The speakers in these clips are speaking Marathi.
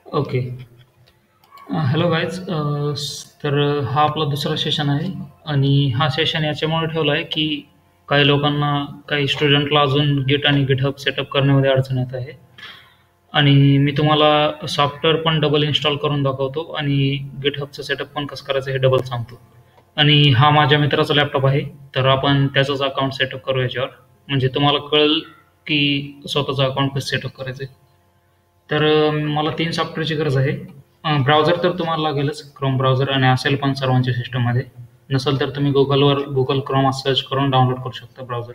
ओके. Hello guys. हा आपला दुसरा सेशन आहे आणि हा सेशन याच्यामुळे ठेवला आहे की काही लोकांना, काही स्टुडंटला अजून गिट आणि गिटहब सेटअप करण्यामध्ये अडचण येत आहे आणि मी तुम्हाला सॉफ्टवेअर पण डबल इन्स्टॉल करून दाखवतो आणि गिटहबचं सेटअप पण कसं करायचं हे डबल सांगतो. आणि हा माझ्या मित्राचा लॅपटॉप आहे, तर आपण त्याचंच अकाउंट सेटअप करू याच्यावर, म्हणजे तुम्हाला कळेल की स्वतःचं अकाउंट कसं सेटअप करायचं आहे. तर मला 3 सॉफ्टवेअरची गरज आहे. ब्राउझर तर तुम्हाला लागेलच, क्रोम ब्राउझर, आणि असेल पण सर्वांच्या सिस्टममध्ये. नसेल तर तुम्ही Google Chrome सर्च करून डाउनलोड करू शकता ब्राउझर.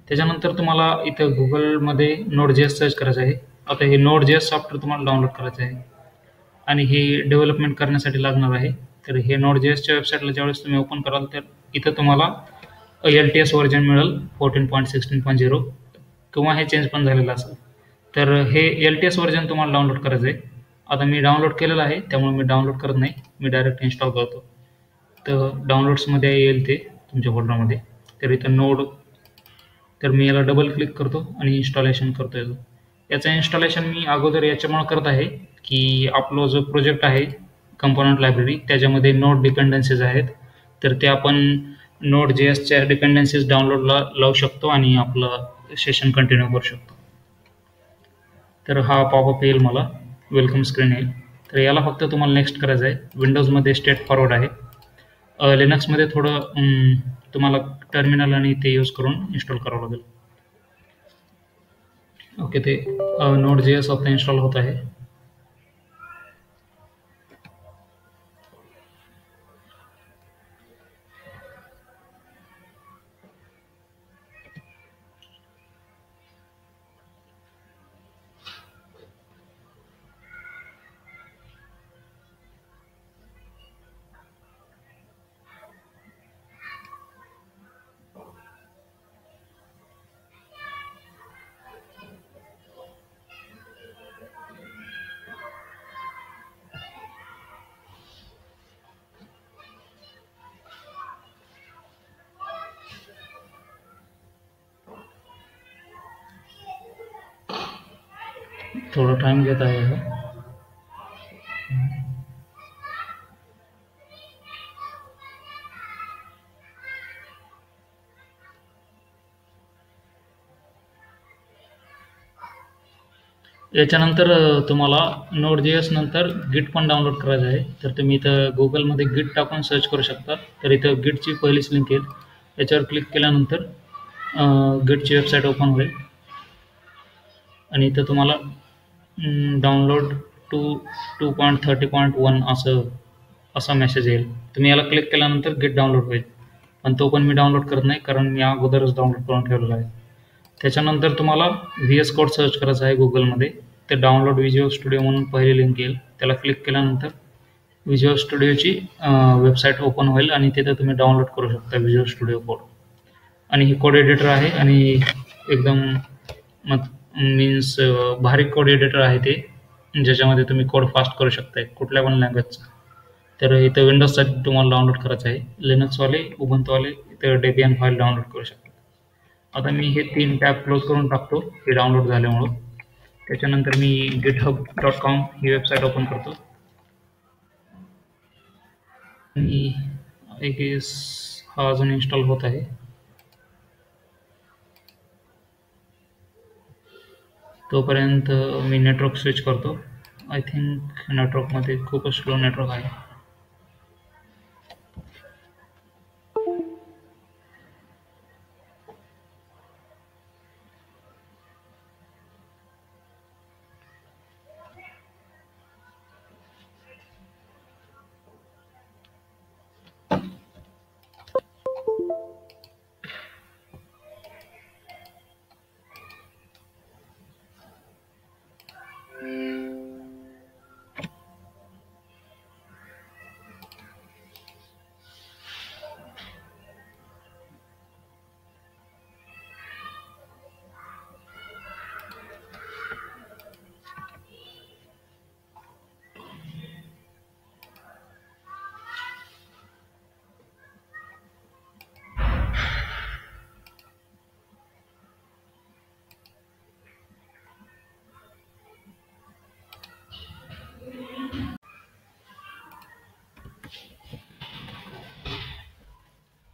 त्याच्यानंतर तुम्हाला इथं Googleमध्ये Node.js सर्च करायचं आहे. आता हे Node.js सॉफ्टवेअर तुम्हाला डाउनलोड करायचं आहे आणि हे डेव्हलपमेंट करण्यासाठी लागणार आहे. तर हे Node.jsच्या वेबसाईटला ज्यावेळेस तुम्ही ओपन कराल, तर इथं तुम्हाला LTS व्हर्जन मिळेल 14.16.0, किंवा हे चेंज पण झालेलं असेल. तर हे LTS व्हर्जन तुम्हाला डाउनलोड करायचं आहे. आता मी डाउनलोड केलेलं आहे, त्यामुळे मी डाउनलोड करत नाही, मी डायरेक्ट इन्स्टॉल करतो. तर डाउनलोड्समध्ये येईल ते तुमच्या फोल्डरमध्ये. तर इथं नोड, तर मी याला डबल क्लिक करतो आणि इन्स्टॉलेशन करतो याचं. याचं इन्स्टॉलेशन मी अगोदर याच्यामुळे करत आहे की आपला जो प्रोजेक्ट आहे कंपोनंट लायब्ररी, त्याच्यामध्ये नोड डिपेंडन्सीज आहेत. तर ते आपण Node.jsच्या डिपेंडन्सीज डाउनलोडला लावू शकतो आणि आपलं सेशन कंटिन्यू करू शकतो. तर हा पॉपअप येईल, मला वेलकम स्क्रीन येईल. तर याला फक्त तुम्हाला नेक्स्ट करायचं आहे. विंडोजमध्ये स्ट्रेट फॉरवर्ड आहे. लिनक्समध्ये थोडं तुम्हाला टर्मिनल आणि ते यूज करून इन्स्टॉल करावं लागेल. ओके, ते Node.js आता इन्स्टॉल होत आहे. थोडा टाइम घेत आहे हे. याच्यानंतर तुम्हाला Node.js नंतर गिट पण डाउनलोड करायचं आहे. तर तुम्ही इथं गुगलमध्ये गिट टाकून सर्च करू शकता. तर इथं गिटची पहिलीच लिंक येईल. याच्यावर क्लिक केल्यानंतर गिटची वेबसाईट ओपन होईल आणि इथं तुम्हाला डाउनलोड टू 2.30.1 असा मेसेज येईल. तुम्ही याला क्लिक केल्यानंतर गिट डाउनलोड होईल, पण तो पण मी डाउनलोड करत नाही, कारण मी अगोदरच डाउनलोड करून ठेवलेला आहे. त्याच्यानंतर तुम्हाला VS कोड सर्च करायचा आहे गुगलमध्ये. ते डाउनलोड विज्युअल स्टुडिओ म्हणून पहिली लिंक येईल, त्याला क्लिक केल्यानंतर विज्युअल स्टुडिओची वेबसाईट ओपन होईल आणि तिथं तुम्ही डाउनलोड करू शकता विज्युअल स्टुडिओ कोड. आणि हे कोड एडिटर आहे आणि एकदम मीन्स भारी कोड एडिटर आहे ते, ज्याच्यामध्ये तुम्ही कोड फास्ट करू शकताय कुठल्या पण लँग्वेजचा. तर इथं विंडोजसाठी तुम्हाला डाउनलोड करायचं आहे. लिनक्सवाले, उबंतुवाले इथं डेबियन फाईल डाउनलोड करू शकतात. आता मी हे 3 टॅब क्लोज करून टाकतो हे डाउनलोड झाल्यामुळं. त्याच्यानंतर मी github.com ही वेबसाईट ओपन करतो आणि आय गेस हा अजून इन्स्टॉल होत आहे. तोपर्यंत मी नेटवर्क स्विच करतो. आय थिंक नेटवर्कमध्ये खूपच स्लो नेटवर्क आहे.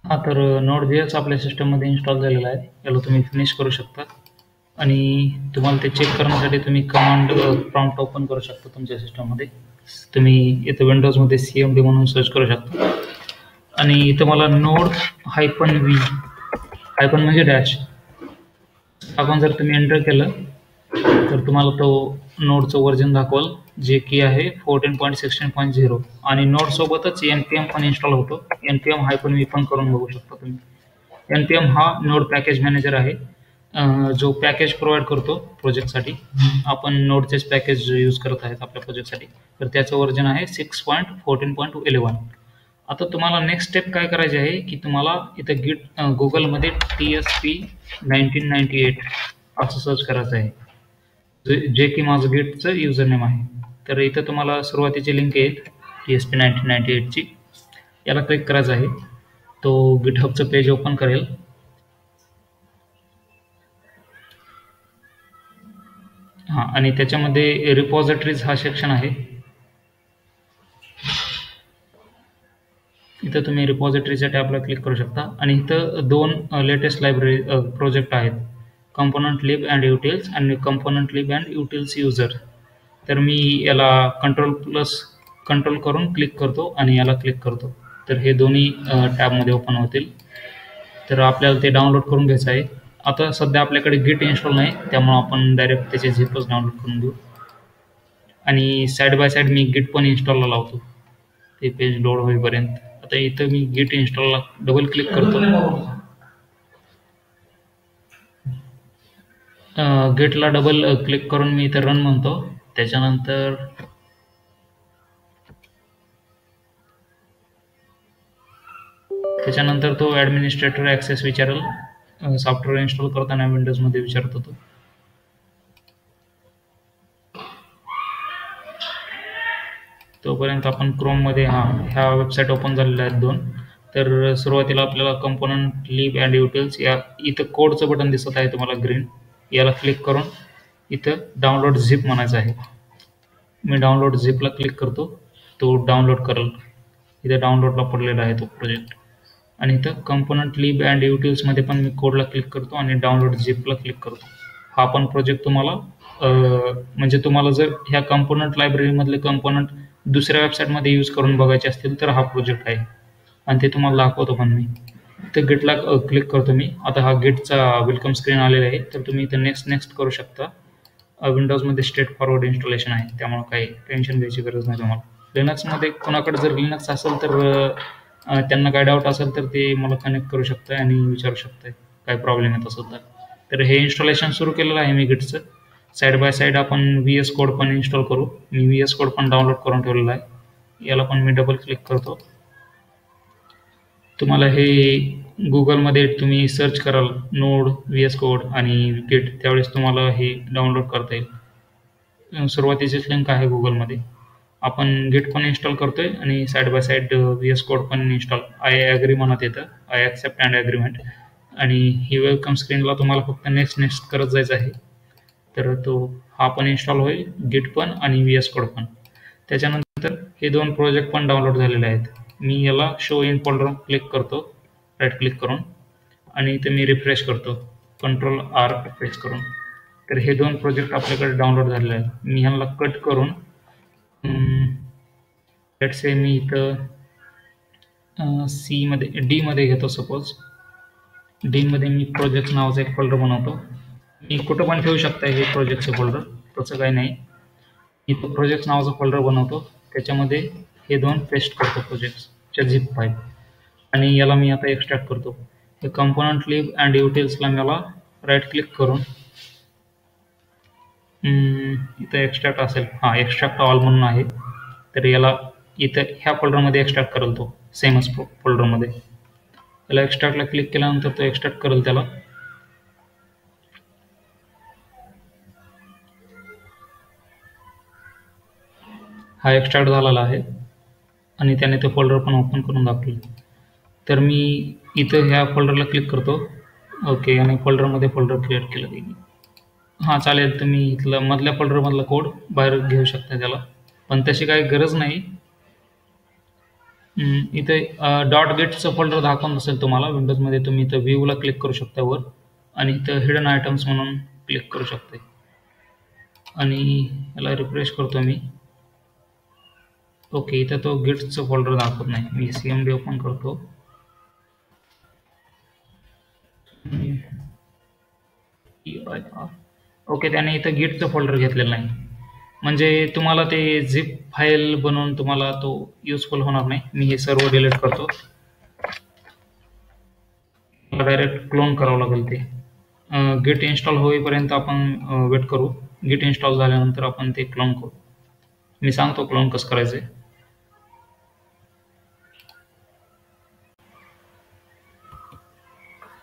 हां, तर Node.js आपल्या सिस्टममध्ये इन्स्टॉल झालेला आहे. याला तुम्ही फिनिश करू शकता आणि तुम्हाला ते चेक करण्यासाठी तुम्ही कमांड प्रॉम्प्ट ओपन करू शकता तुमच्या सिस्टममध्ये. तुम्ही इथं विंडोजमध्ये CMD म्हणून सर्च करू शकता आणि इथं मला -v हायफन म्हणजे डॅश आपण जर तुम्ही एंटर केलं तर तुम्हाला तो नोडचं व्हर्जन दाखवल जे की आहे 14.16.0 आणि नोड सोबतच npm पण इन्स्टॉल होतो. npm -v पण करून बघू शकता तुम्ही. npm हा नोड पॅकेज मॅनेजर आहे जो पॅकेज प्रोव्हाइड करतो प्रोजेक्टसाठी. आपण नोडचेच पॅकेज यूज करत आहेत आपल्या प्रोजेक्टसाठी. तर त्याचं व्हर्जन आहे 6.14.11. आता तुम्हाला नेक्स्ट स्टेप काय करायची आहे की तुम्हाला इथं गुगलमध्ये TSP1998 असं सर्च करायचं आहे जे की माझं गिटचं युजर नेम आहे. तर इथं तुम्हाला सुरुवातीची लिंक येईल TSP1998ची. याला क्लिक करायचं आहे. तो गिटहबचं पेज ओपन करेल. हां, आणि त्याच्यामध्ये रिपॉझिटरीज हा सेक्शन आहे. इथं तुम्ही रिपॉझिटरीच्या टॅबला क्लिक करू शकता आणि इथं दोन लेटेस्ट लायब्ररी प्रोजेक्ट आहेत, कंपोनंट लिब अँड युटिल्स आणि component lib and utils user. तर मी याला कंट्रोल करून क्लिक करतो आणि याला क्लिक करतो. तर हे दोन्ही टॅबमध्ये ओपन होतील. तर आपल्याला ते डाउनलोड करून घ्यायचं आहे. आता सध्या आपल्याकडे गिट इन्स्टॉल नाही, त्यामुळं आपण डायरेक्ट त्याचे झिपच डाउनलोड करून घेऊ. आणि साईड बाय साईड मी गिट पण इन्स्टॉलला लावतो ते पेज लोड होईपर्यंत. आता इथं मी गिट इन्स्टॉलला डबल क्लिक करतो. गिटला डबल क्लिक करून मी इथं रन म्हणतो. त्याच्यानंतर तो ॲडमिनिस्ट्रेटर ॲक्सेस विचारेल. सॉफ्टवेअर इन्स्टॉल करताना विंडोजमध्ये विचारत होतो. तोपर्यंत आपण क्रोममध्ये ह्या वेबसाईट ओपन झालेल्या आहेत दोन. तर सुरुवातीला आपल्याला कंपोनंट लिब अँड युटिल्स या इथं कोडचं बटन दिसत आहे तुम्हाला ग्रीन. याला क्लिक करून इथं डाउनलोड झिप म्हणायचं आहे. मी डाउनलोड झिपला क्लिक करतो. तो डाउनलोड करेल. इथे डाउनलोडला पडलेला आहे तो प्रोजेक्ट. आणि इथं कंपोनंट लिब अँड युटिल्समध्ये पण मी कोडला क्लिक करतो आणि डाउनलोड झिपला क्लिक करतो. हा पण प्रोजेक्ट तुम्हाला म्हणजे तुम्हाला जर ह्या कंपोनंट लायब्ररीमधले कंपोनंट दुसऱ्या वेबसाईटमध्ये यूज करून बघायचे असतील तर हा प्रोजेक्ट आहे आणि ते तुम्हाला दाखवतो पण मी. तर गिटला क्लिक करतो मी. आता हा गिटचा वेलकम स्क्रीन आलेला आहे. तर तुम्ही इथं नेक्स्ट करू शकता. विंडोजमध्ये स्ट्रेट फॉरवर्ड इन्स्टॉलेशन आहे, त्यामुळे काही टेन्शन घ्यायची गरज नाही तुम्हाला. लिनक्समध्ये कोणाकडे जर लिनक्स असेल तर त्यांना काय डाऊट असेल तर ते मला कनेक्ट करू शकताय आणि विचारू शकताय काय प्रॉब्लेम येत असेल तर. तर हे इन्स्टॉलेशन सुरू केलेलं आहे मी गिटचं. साईड बाय साईड आपण VS कोड पण इन्स्टॉल करू. मी VS कोड पण डाउनलोड करून ठेवलेला आहे. याला पण मी डबल क्लिक करतो. तुम्हाला हे गुगलमध्ये तुम्ही सर्च कराल नोड VS कोड आणि गिट, त्यावेळेस तुम्हाला हे डाउनलोड करता येईल. सुरुवातीचीच लिंक आहे गुगलमध्ये. आपण गिट पण इन्स्टॉल करतोय आणि side by side VS code पण इन्स्टॉल. आय ॲग्री म्हणत येतं, आय ॲक्सेप्ट अँड ॲग्रीमेंट. आणि ही वेलकम स्क्रीनला तुम्हाला फक्त नेक्स्ट करत जायचं आहे. तर हा पण इन्स्टॉल होईल, गिट पण आणि VS कोड पण. त्याच्यानंतर हे दोन प्रोजेक्ट पण डाउनलोड झालेले आहेत. मी याला शो इन फोल्डर क्लिक करतो राईट क्लिक करून आणि इथे मी रिफ्रेश करतो Ctrl R प्रेस करून. तर हे दोन प्रोजेक्ट आपल्याकडे डाउनलोड झालेले आहेत. मी ह्यांना कट करून लेट्स से मी इथं डी मध्ये घेतो. सपोज डी मध्ये मी प्रोजेक्ट नावाचा एक फोल्डर बनवतो. मी कुठं पण ठेवू शकता हे प्रोजेक्टचे फोल्डर, तसं काही नाही. मी तो प्रोजेक्ट नावाचा फोल्डर बनवतो, त्याच्यामध्ये हे दोन पेस्ट करतो प्रोजेक्टच्या झिप फाईल आणि याला मी आता एक्स्ट्रॅक्ट करतो. हे कंपोनंट लिब अँड युटिल्सला मला राईट क्लिक करून इथं एक्स्ट्रॅक्ट असेल, एक्स्ट्रॅक्ट ऑल म्हणून आहे. तर याला इथं ह्या फोल्डरमध्ये एक्स्ट्रॅक्ट करेल तो सेमच फोल्डरमध्ये. याला एक्स्ट्रॅक्टला क्लिक केल्यानंतर तो एक्स्ट्रॅक्ट करेल त्याला. हा एक्स्ट्रॅक्ट झालेला आहे आणि त्याने ते फोल्डर पण ओपन करून दाखवलं. तर मी इथं ह्या फोल्डरला क्लिक करतो. ओके, आणि फोल्डरमध्ये फोल्डर क्रिएट केलं त्यांनी. चालेल. तुम्ही इथलं मधल्या फोल्डरमधला कोड बाहेर घेऊ शकता त्याला, पण तशी काही गरज नाही. इथे डॉट गेटचं फोल्डर दाखवत असेल तुम्हाला विंडोजमध्ये, तुम्ही इथं व्ह्यूला क्लिक करू शकता वर आणि इथं हिडन आयटम्स म्हणून क्लिक करू शकता आणि याला रिफ्रेश करतो मी. ओके, इथं तो गिट्सचं फोल्डर दाखवत नाही. मी CMD ओपन करतो. ओके, त्याने इथं गिटचं फोल्डर घेतलेलं नाही. म्हणजे तुम्हाला ते झिप फाईल बनवून तुम्हाला तो युजफुल होणार नाही. मी हे सर्व डिलीट करतो. डायरेक्ट क्लोन करावं लागेल ते. गिट इन्स्टॉल होईपर्यंत आपण वेट करू. गिट इन्स्टॉल झाल्यानंतर आपण ते क्लोन करू. मी सांगतो क्लोन कसं करायचं.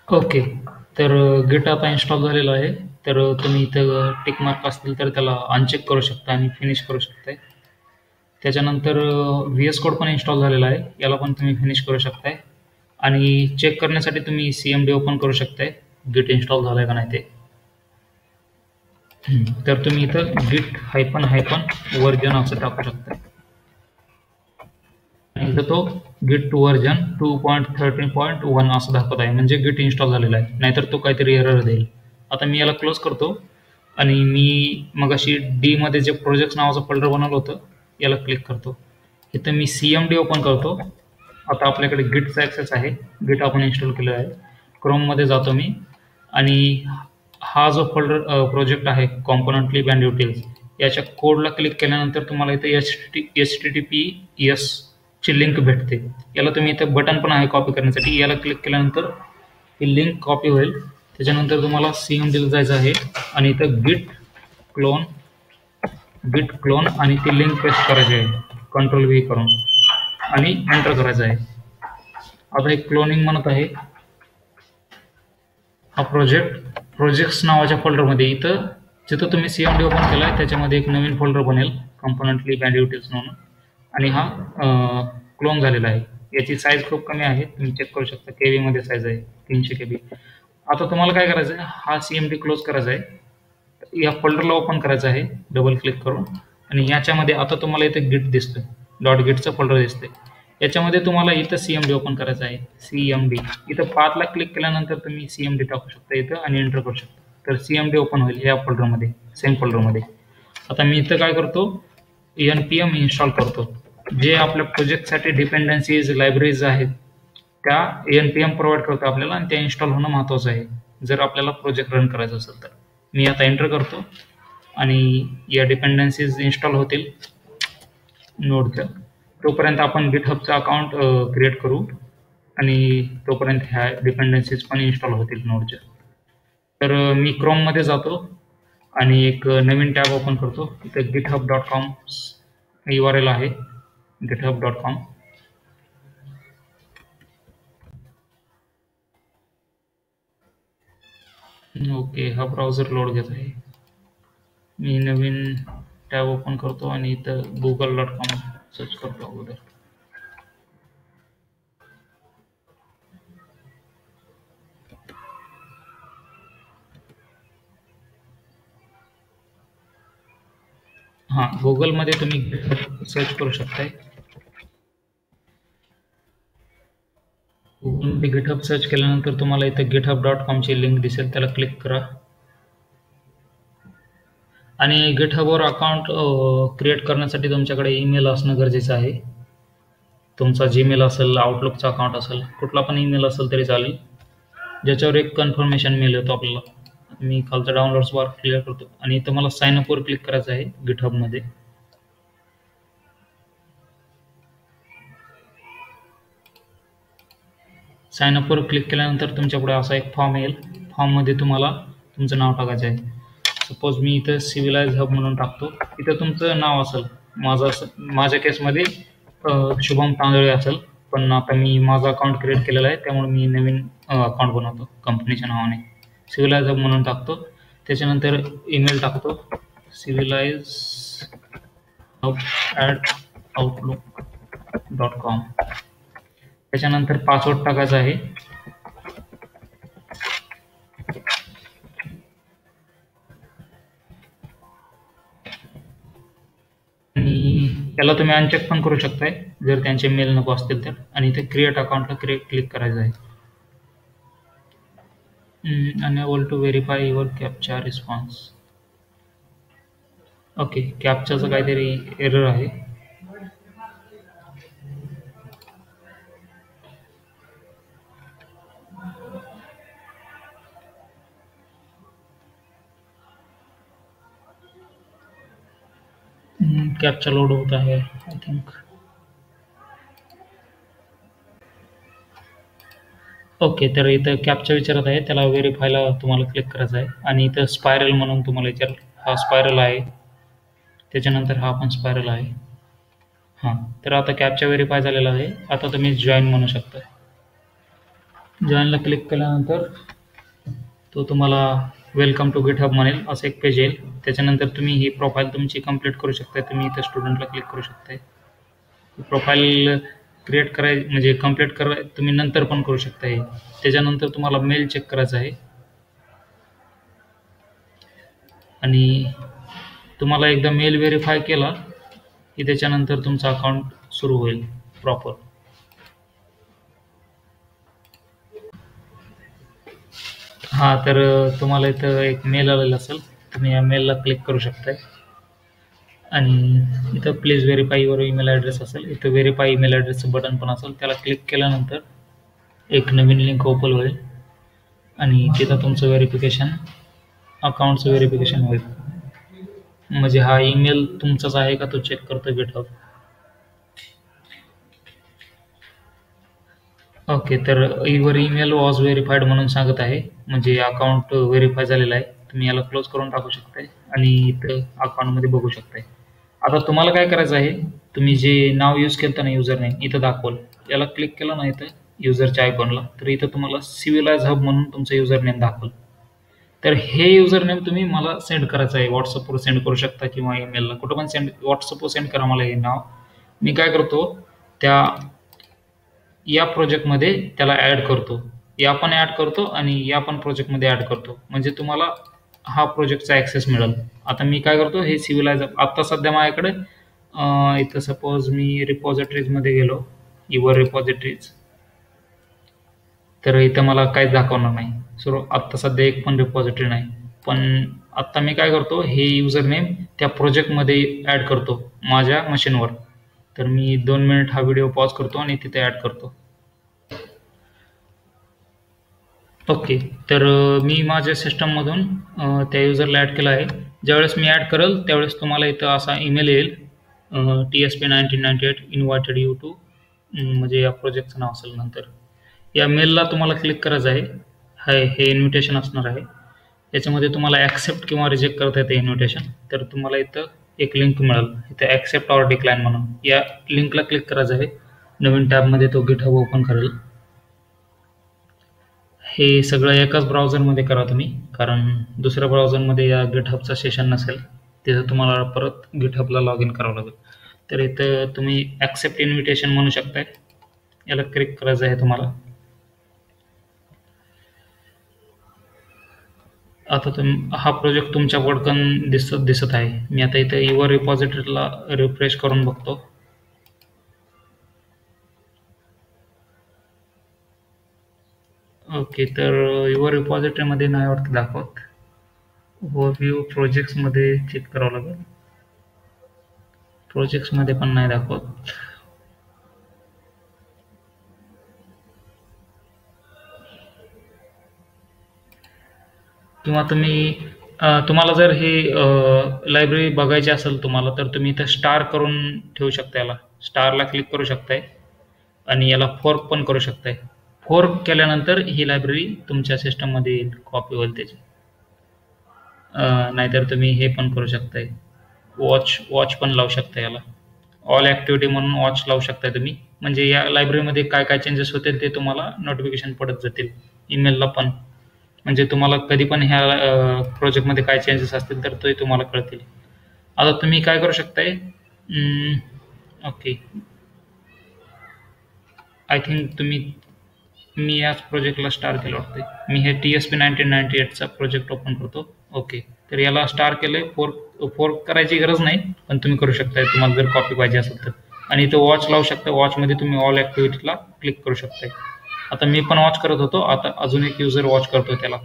ओके, तर गिट आता इन्स्टॉल झालेलं आहे. तर तुम्ही इथं टिक मार्क असतील तर त्याला अनचेक करू शकता आणि फिनिश करू शकताय. त्याच्यानंतर VS कोड पण इन्स्टॉल झालेला आहे, याला पण तुम्ही फिनिश करू शकताय आणि चेक करण्यासाठी तुम्ही CMD ओपन करू शकताय गिट इन्स्टॉल झालाय का नाही ते. तर तुम्ही इथं गिट हायफन वर्जन असं टाकू शकताय आणि इथं तो गिट वर्जन 2.13.1 असं दाखवत आहे, म्हणजे गिट इन्स्टॉल झालेला आहे. नाहीतर तो काहीतरी एरर देईल. आता मी याला क्लोज करतो आणि मी मगाशी D मध्ये जे प्रोजेक्ट्स नावाचं फोल्डर बनवलं होतं याला क्लिक करतो. इथं मी CMD ओपन करतो. आता आपल्याकडे गिटचा ॲक्सेस आहे. गिट आपण इन्स्टॉल केलेला आहे. क्रोममध्ये जातो मी आणि हा जो फोल्डर प्रोजेक्ट आहे कॉम्पोनंटली बँड युटिल्स, याच्या कोडला क्लिक केल्यानंतर तुम्हाला इथे HTTPS ची लिंक भेटते. याला तुम्ही इथं बटन पण आहे कॉपी करण्यासाठी. याला क्लिक केल्यानंतर ही लिंक कॉपी होईल. त्याच्यानंतर तुम्हाला CMD ला जायचं आहे आणि इथं गिट क्लोन आणि ती लिंक पेस्ट करायची आहे Ctrl V करून आणि एंटर करायचं आहे. आता एक क्लोनिंग म्हणत आहे. हा प्रोजेक्ट्स नावाच्या फोल्डरमध्ये इथं जिथं तुम्ही CMD ओपन केला आहे त्याच्यामध्ये एक नवीन फोल्डर बनेल कॉम्पोनंटली बँड युटिल्स म्हणून आणि हा क्लोन झालेला आहे. याची साईज खूप कमी आहे, तुम्ही चेक करू शकता. KB मध्ये साईज आहे 300 KB. आता तुम्हाला काय करायचं आहे, हा CMD क्लोज करायचा आहे. या फोल्डरला ओपन करायचं आहे डबल क्लिक करून आणि याच्यामध्ये आता तुम्हाला इथे गिट दिसतोय, डॉट गिटचं फोल्डर दिसतंय. याच्यामध्ये तुम्हाला इथं CMD ओपन करायचं आहे. CMD इथं पाथला क्लिक केल्यानंतर तुम्ही CMD टाकू शकता इथं आणि एंटर करू शकता. तर CMD ओपन होईल या फोल्डरमध्ये, सेम फोल्डरमध्ये. आता मी इथं काय करतो, NPM इन्स्टॉल करतो. जे आपल्या प्रोजेक्टसाठी डिपेंडन्सीज लायब्ररीज आहेत त्या NPM प्रोव्हाइड करतो आपल्याला आणि त्या इन्स्टॉल होणं महत्त्वाचं आहे जर आपल्याला प्रोजेक्ट रन करायचा असेल तर. मी आता एंटर करतो आणि या डिपेंडन्सीज इन्स्टॉल होतील नोडच्या. तोपर्यंत आपण गिटहबचं अकाउंट क्रिएट करू आणि तोपर्यंत ह्या डिपेंडन्सीज पण इन्स्टॉल होतील नोडच्या. तर मी क्रोममध्ये जातो आणि एक नवीन टॅब ओपन करतो. इथं github.com URL आहे, github.com. ओके, हा ब्राउझर लोड घेत आहे. मी नवीन टॅब ओपन करतो आणि इथं google.com सर्च करतो अगोदर. हां, गुगलमध्ये तुम्ही GitHub सर्च करू शकताय. गुगलमध्ये GitHub सर्च केल्यानंतर तुम्हाला इथं github.com ची लिंक दिसेल, त्याला क्लिक करा आणि गिटहबवर अकाउंट क्रिएट करण्यासाठी तुमच्याकडे ईमेल असणं गरजेचं आहे. तुमचा जीमेल असेल, आउटलुकचा अकाउंट असेल, कुठला पण ईमेल असेल तरी चालेल, ज्याच्यावर एक कन्फर्मेशन मेल येतो आपल्याला. मी खालचा डाउनलोड्स बार क्लिअर करतो आणि इथं मला साइन अपवर क्लिक करायचं आहे गिटहबमध्ये. साइन अपवर क्लिक केल्यानंतर तुमच्यापुढे असा एक फॉर्म येईल. फॉर्ममध्ये तुम्हाला तुमचं नाव टाकायचं आहे. सपोज मी इथं सिव्हिलाइज हब म्हणून टाकतो. इथं तुमचं नाव असेल. माझ्या केसमध्ये शुभम तांदळे असेल, पण आता मी माझं अकाउंट क्रिएट केलेलं आहे त्यामुळे मी नवीन अकाउंट बनवतो कंपनीच्या नावाने. सिव्हिलाइज हब म्हणून टाकतो. त्याच्यानंतर ईमेल टाकतो civilizehub@outlook.com. त्याच्यानंतर पासवर्ड टाकायचा आहे. आणि त्याला तुम्ही अनचेक पण करू शकताय जर त्यांचे मेल नको असतील तर. आणि ते क्रिएट अकाउंटला क्लिक करायचं आहे. Unable to verify your captcha response. Okay, कॅप्चाचं काहीतरी एरर आहे. कॅप्चा लोड होत आहे आय थिंक. ओके, तर इथं कॅप्चा विचारत आहे, त्याला व्हेरीफायला तुम्हाला क्लिक करायचं आहे. आणि इथं स्पायरल म्हणून तुम्हाला विचार, हा स्पायरल आहे, त्याच्यानंतर हा पण स्पायरल आहे. हां, तर आता कॅप्चा व्हेरीफाय झालेला आहे. आता तुम्ही जॉईन म्हणू शकता. जॉईनला क्लिक केल्यानंतर तो तुम्हाला वेलकम टू गिटहब म्हणेल, असं एक पेज येईल. त्याच्यानंतर तुम्ही ही प्रोफाईल तुमची कंप्लीट करू शकता. तुम्ही इथं स्टुडंटला क्लिक करू शकता. प्रोफाईल क्रिएट म्हणजे कंप्लीट तुम्ही नंतर पण करू शकता. हे त्याच्यानंतर तुम्हाला मेल चेक करायचा आहे आणि तुम्हाला एकदा मेल व्हेरीफाय केला की त्याच्यानंतर तुमचं अकाउंट सुरू होईल प्रॉपर. हां, तर तुम्हाला इथं एक मेल आलेला असेल, तुम्ही या मेलला क्लिक करू शकताय. आणि इथं please verify your email address असेल, इथं व्हेरीफाय ईमेल ॲड्रेसचं बटन पण असेल. त्याला क्लिक केल्यानंतर एक नवीन लिंक ओपन होईल आणि तिथं तुमचं व्हेरिफिकेशन, अकाउंटचं व्हेरिफिकेशन होईल. म्हणजे हा ईमेल तुमचाच आहे का तो चेक करतो गिटहब. ओके, तर युअर ईमेल वॉज व्हेरीफाईड म्हणून सांगत आहे, म्हणजे अकाउंट व्हेरीफाय झालेलं आहे. तुम्ही याला क्लोज करून टाकू शकताय आणि इथं अकाउंटमध्ये बघू शकताय. आता तुम्हाला काय करायचं आहे, तुम्ही जे नाव यूज केलं ना युजर नेम इथं दाखवलं, याला क्लिक केलं ना इथं युजरच्या आयकॉनला, तर इथं तुम्हाला सिव्हिलाइज हब म्हणून तुमचं युजर नेम दाखवलं. तर हे युजर नेम तुम्ही मला सेंड करायचं आहे. व्हॉट्सअपवर सेंड करू शकता किंवा ईमेलला, कुठं पण व्हॉट्सअपवर सेंड करा मला हे नाव. मी काय करतो, या प्रोजेक्टमध्ये त्याला ॲड करतो, या पण ॲड करतो आणि या पण प्रोजेक्टमध्ये ॲड करतो, म्हणजे तुम्हाला हा प्रोजेक्टचा ॲक्सेस मिळेल. आता मी काय करतो, हे सिव्हिलाइज आत्ता सध्या माझ्याकडे इथं सपोज मी रिपॉझिटरीजमध्ये गेलो, युअर रिपॉझिटरीज, तर इथं मला काहीच दाखवणार नाही. सो आत्ता सध्या एक पण रिपॉझिटरी नाही. पण आत्ता मी काय करतो, हे युजर नेम त्या प्रोजेक्टमध्ये ॲड करतो माझ्या मशीनवर. तर मी 2 मिनिट हा व्हिडिओ पॉज करतो आणि तिथे ॲड करतो. ओके, तर मी माझ्या सिस्टममधून त्या युजरला ॲड केलं आहे. ज्यावेळेस मी ॲड करेल त्यावेळेस तुम्हाला इथं असा ईमेल येईल, TSP1998 इन्व्हायटेड यू टू, म्हणजे या प्रोजेक्टचं नाव असेल. नंतर या मेलला तुम्हाला क्लिक करायचं आहे. हे इन्व्हिटेशन असणार आहे. याच्यामध्ये तुम्हाला ॲक्सेप्ट किंवा रिजेक्ट करता येतं इन्व्हिटेशन. तर तुम्हाला इथं एक लिंक मिळेल, इथं ॲक्सेप्ट ऑर डिक्लाइन म्हणून. या लिंकला क्लिक करायचं आहे. नवीन टॅबमध्ये तो गिटहब ओपन करेल. हे सगळं एकाच ब्राउझरमध्ये करा तुम्ही, कारण दुसऱ्या ब्राउझरमध्ये या गिटहबचं सेशन नसेल, तिथं तुम्हाला परत गिटहबला लॉग इन करावं लागेल. तर इथं तुम्ही ॲक्सेप्ट इन्व्हिटेशन म्हणू शकताय, याला क्लिक करायचं आहे तुम्हाला. आता हा प्रोजेक्ट तुमच्या पडकन दिसत आहे. मी आता इथं युअर रिपॉझिटरीला रिफ्रेश करून बघतो. ओके, तर युअर रिपॉझिटरीमध्ये नाही वाटतं दाखवत. ओव्हरव्ह्यू प्रोजेक्ट्समध्ये चेक करावं लागेल. प्रोजेक्ट्समध्ये पण नाही दाखवत. किंवा तुम्हाला जर हे लायब्ररी बघायची असेल तुम्हाला, तर तुम्ही इथं स्टार करून ठेवू शकता. याला स्टारला क्लिक करू शकताय आणि याला फोर्क पण करू शकताय. फोर्क केल्यानंतर ही लायब्ररी तुमच्या सिस्टममध्ये येईल, कॉपी होईल त्याची. नाहीतर तुम्ही हे पण करू शकताय, वॉच पण लावू शकता. याला ऑल ॲक्टिव्हिटी म्हणून वॉच लावू शकताय तुम्ही, म्हणजे या लायब्ररीमध्ये काय काय चेंजेस होतील ते तुम्हाला नोटिफिकेशन पडत जातील. ईमेलला पण, म्हणजे तुम्हाला कधी पण ह्या प्रोजेक्टमध्ये काय चेंजेस असतील तर ते तुम्हाला कळतील. आता तुम्ही काय करू शकताय, ओके, आय थिंक मी याच प्रोजेक्टला स्टार केलं वाटतं. मी हे TSP1998चा प्रोजेक्ट ओपन करतो. ओके. तर याला स्टार केलंय. फोर्क करायची गरज नाही, पण तुम्ही करू शकताय तुम्हाला जर कॉपी पाहिजे असेल तर. आणि इथं वॉच लावू शकता. वॉचमध्ये तुम्ही ऑल ॲक्टिव्हिटीला क्लिक करू शकताय. आता मी पण वॉच करत होतो. आता अजून एक युजर वॉच करतो त्याला.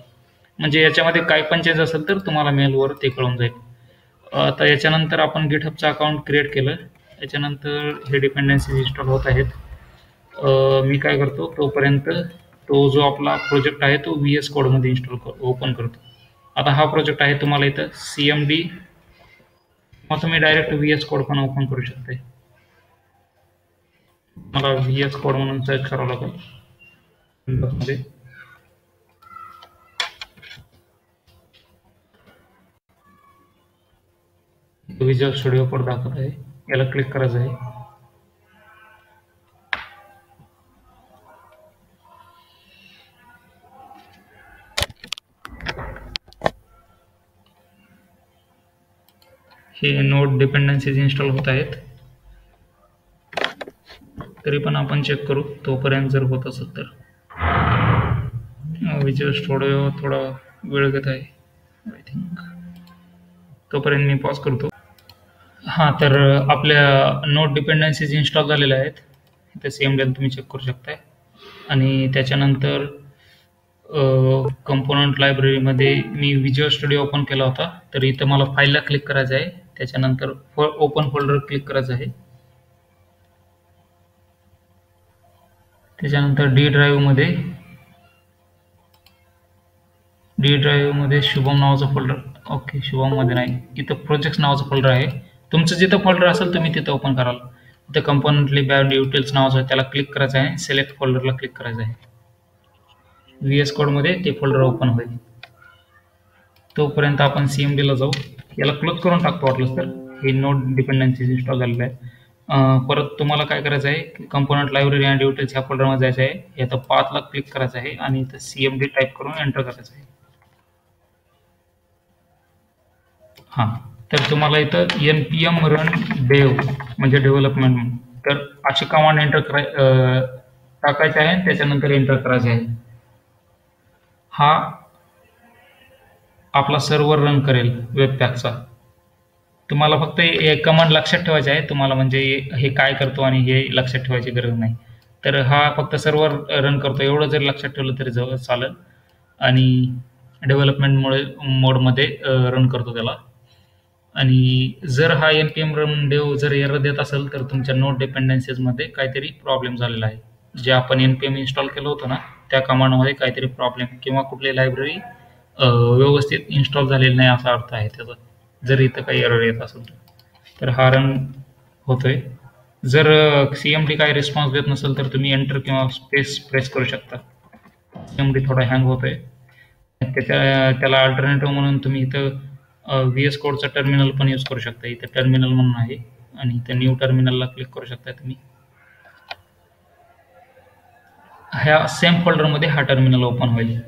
म्हणजे याच्यामध्ये काही पण चेंज असेल तर तुम्हाला मेलवर ते कळून जाईल. आता याच्यानंतर आपण गिटहबचं अकाउंट क्रिएट केलं. याच्यानंतर हे डिपेंडन्सीज इन्स्टॉल होत आहेत. मी काय करतो तोपर्यंत तो जो आपला प्रोजेक्ट आहे तो VS कोडमध्ये ओपन करतो. आता हा प्रोजेक्ट आहे तुम्हाला इथं CMD मग तुम्ही डायरेक्ट VS कोड पण ओपन करू शकता. मला VS कोड म्हणून सर्च करावं लागेल विंडोजमध्ये. विज्युअल स्टुडिओ कोड दाखवत आहे. याला क्लिक करायचं आहे. हे नोड डिपेंडन्सीज इन्स्टॉल होत आहेत. तरी पण आपण चेक करू तोपर्यंत जर होत असेल तर. विज्युअल स्टुडिओ थोडा वेळ घेत आहे आय थिंक. तोपर्यंत मी पॉज करतो. हां, तर आपल्या नोड डिपेंडन्सीज इन्स्टॉल झालेल्या आहेत. इथे CMD तुम्ही चेक करू शकताय. आणि त्याच्यानंतर कंपोनंट लायब्ररीमध्ये मी विज्युअल स्टुडिओ ओपन केला होता. तर इथं मला फाईलला क्लिक करायचं आहे. त्याच्यानंतर ओपन फोल्डर क्लिक करायचं आहे. त्याच्यानंतर डी ड्राईव्हमध्ये शुभम नावाचं फोल्डर. ओके, शुभममध्ये नाही, इथं प्रोजेक्ट्स नावाचं फोल्डर आहे. तुमचं जिथं फोल्डर असेल तुम्ही तिथं ओपन कराल. इथं कंपोनंटली बॅड डिटेल्स नावाचं त्याला क्लिक करायचं आहे. सिलेक्ट फोल्डरला क्लिक करायचं आहे. VS कोडमध्ये ते फोल्डर ओपन होईल. तोपर्यंत आपण CMDला जाऊ. याला क्लोज करून टाकतो वाटलंच तर. हे नोड डिपेंडन्सीज इन्स्टॉल झालेलं आहे. परत तुम्हाला काय करायचं आहे, कंपोनंट लायब्ररी आणि डिटेल्स ह्या फोल्डरमध्ये जायचं आहे. याचं पाथला क्लिक करायचं आहे आणि इथं CMD टाईप करून एंटर करायचं आहे. हां, तर तुम्हाला इथं npm run dev म्हणजे डेव्हलपमेंट, तर अशी कमांड टाकायची आहे. त्याच्यानंतर एंटर करायचे आहे. हा आपला सर्व्हर रन करेल वेबपॅकचा. तुम्हाला फक्त एक कमांड लक्षात ठेवायची आहे. तुम्हाला म्हणजे हे काय करतो आणि हे लक्षात ठेवायची गरज नाही. तर हा फक्त सर्व्हर रन करतो एवढं जर लक्षात ठेवलं तरी चालेल. आणि डेव्हलपमेंट मोडमध्ये रन करतो त्याला. आणि जर हा npm run dev जर एरर देत असेल तर तुमच्या नोड डिपेंडन्सीजमध्ये काहीतरी प्रॉब्लेम झालेला आहे. जे आपण npm इन्स्टॉल केलं होतं ना त्या कमांडमध्ये काहीतरी प्रॉब्लेम किंवा कुठली लायब्ररी व्यवस्थित इन्स्टॉल झालेली नाही असा अर्थ आहे त्याचा. जर इथं काही एरर येत असेल तर हा रन होतोय. जर CMD काही रिस्पॉन्स देत नसेल तर तुम्ही एंटर किंवा स्पेस प्रेस करू शकता. CMD थोडा हँग होतोय. त्याला अल्टरनेटिव्ह म्हणून तुम्ही इथं VS कोडचा टर्मिनल पण यूज करू शकता. इथं टर्मिनल म्हणून आहे आणि इथं न्यू टर्मिनलला क्लिक करू शकता तुम्ही. ह्या सेम फोल्डरमध्ये हा टर्मिनल ओपन होईल.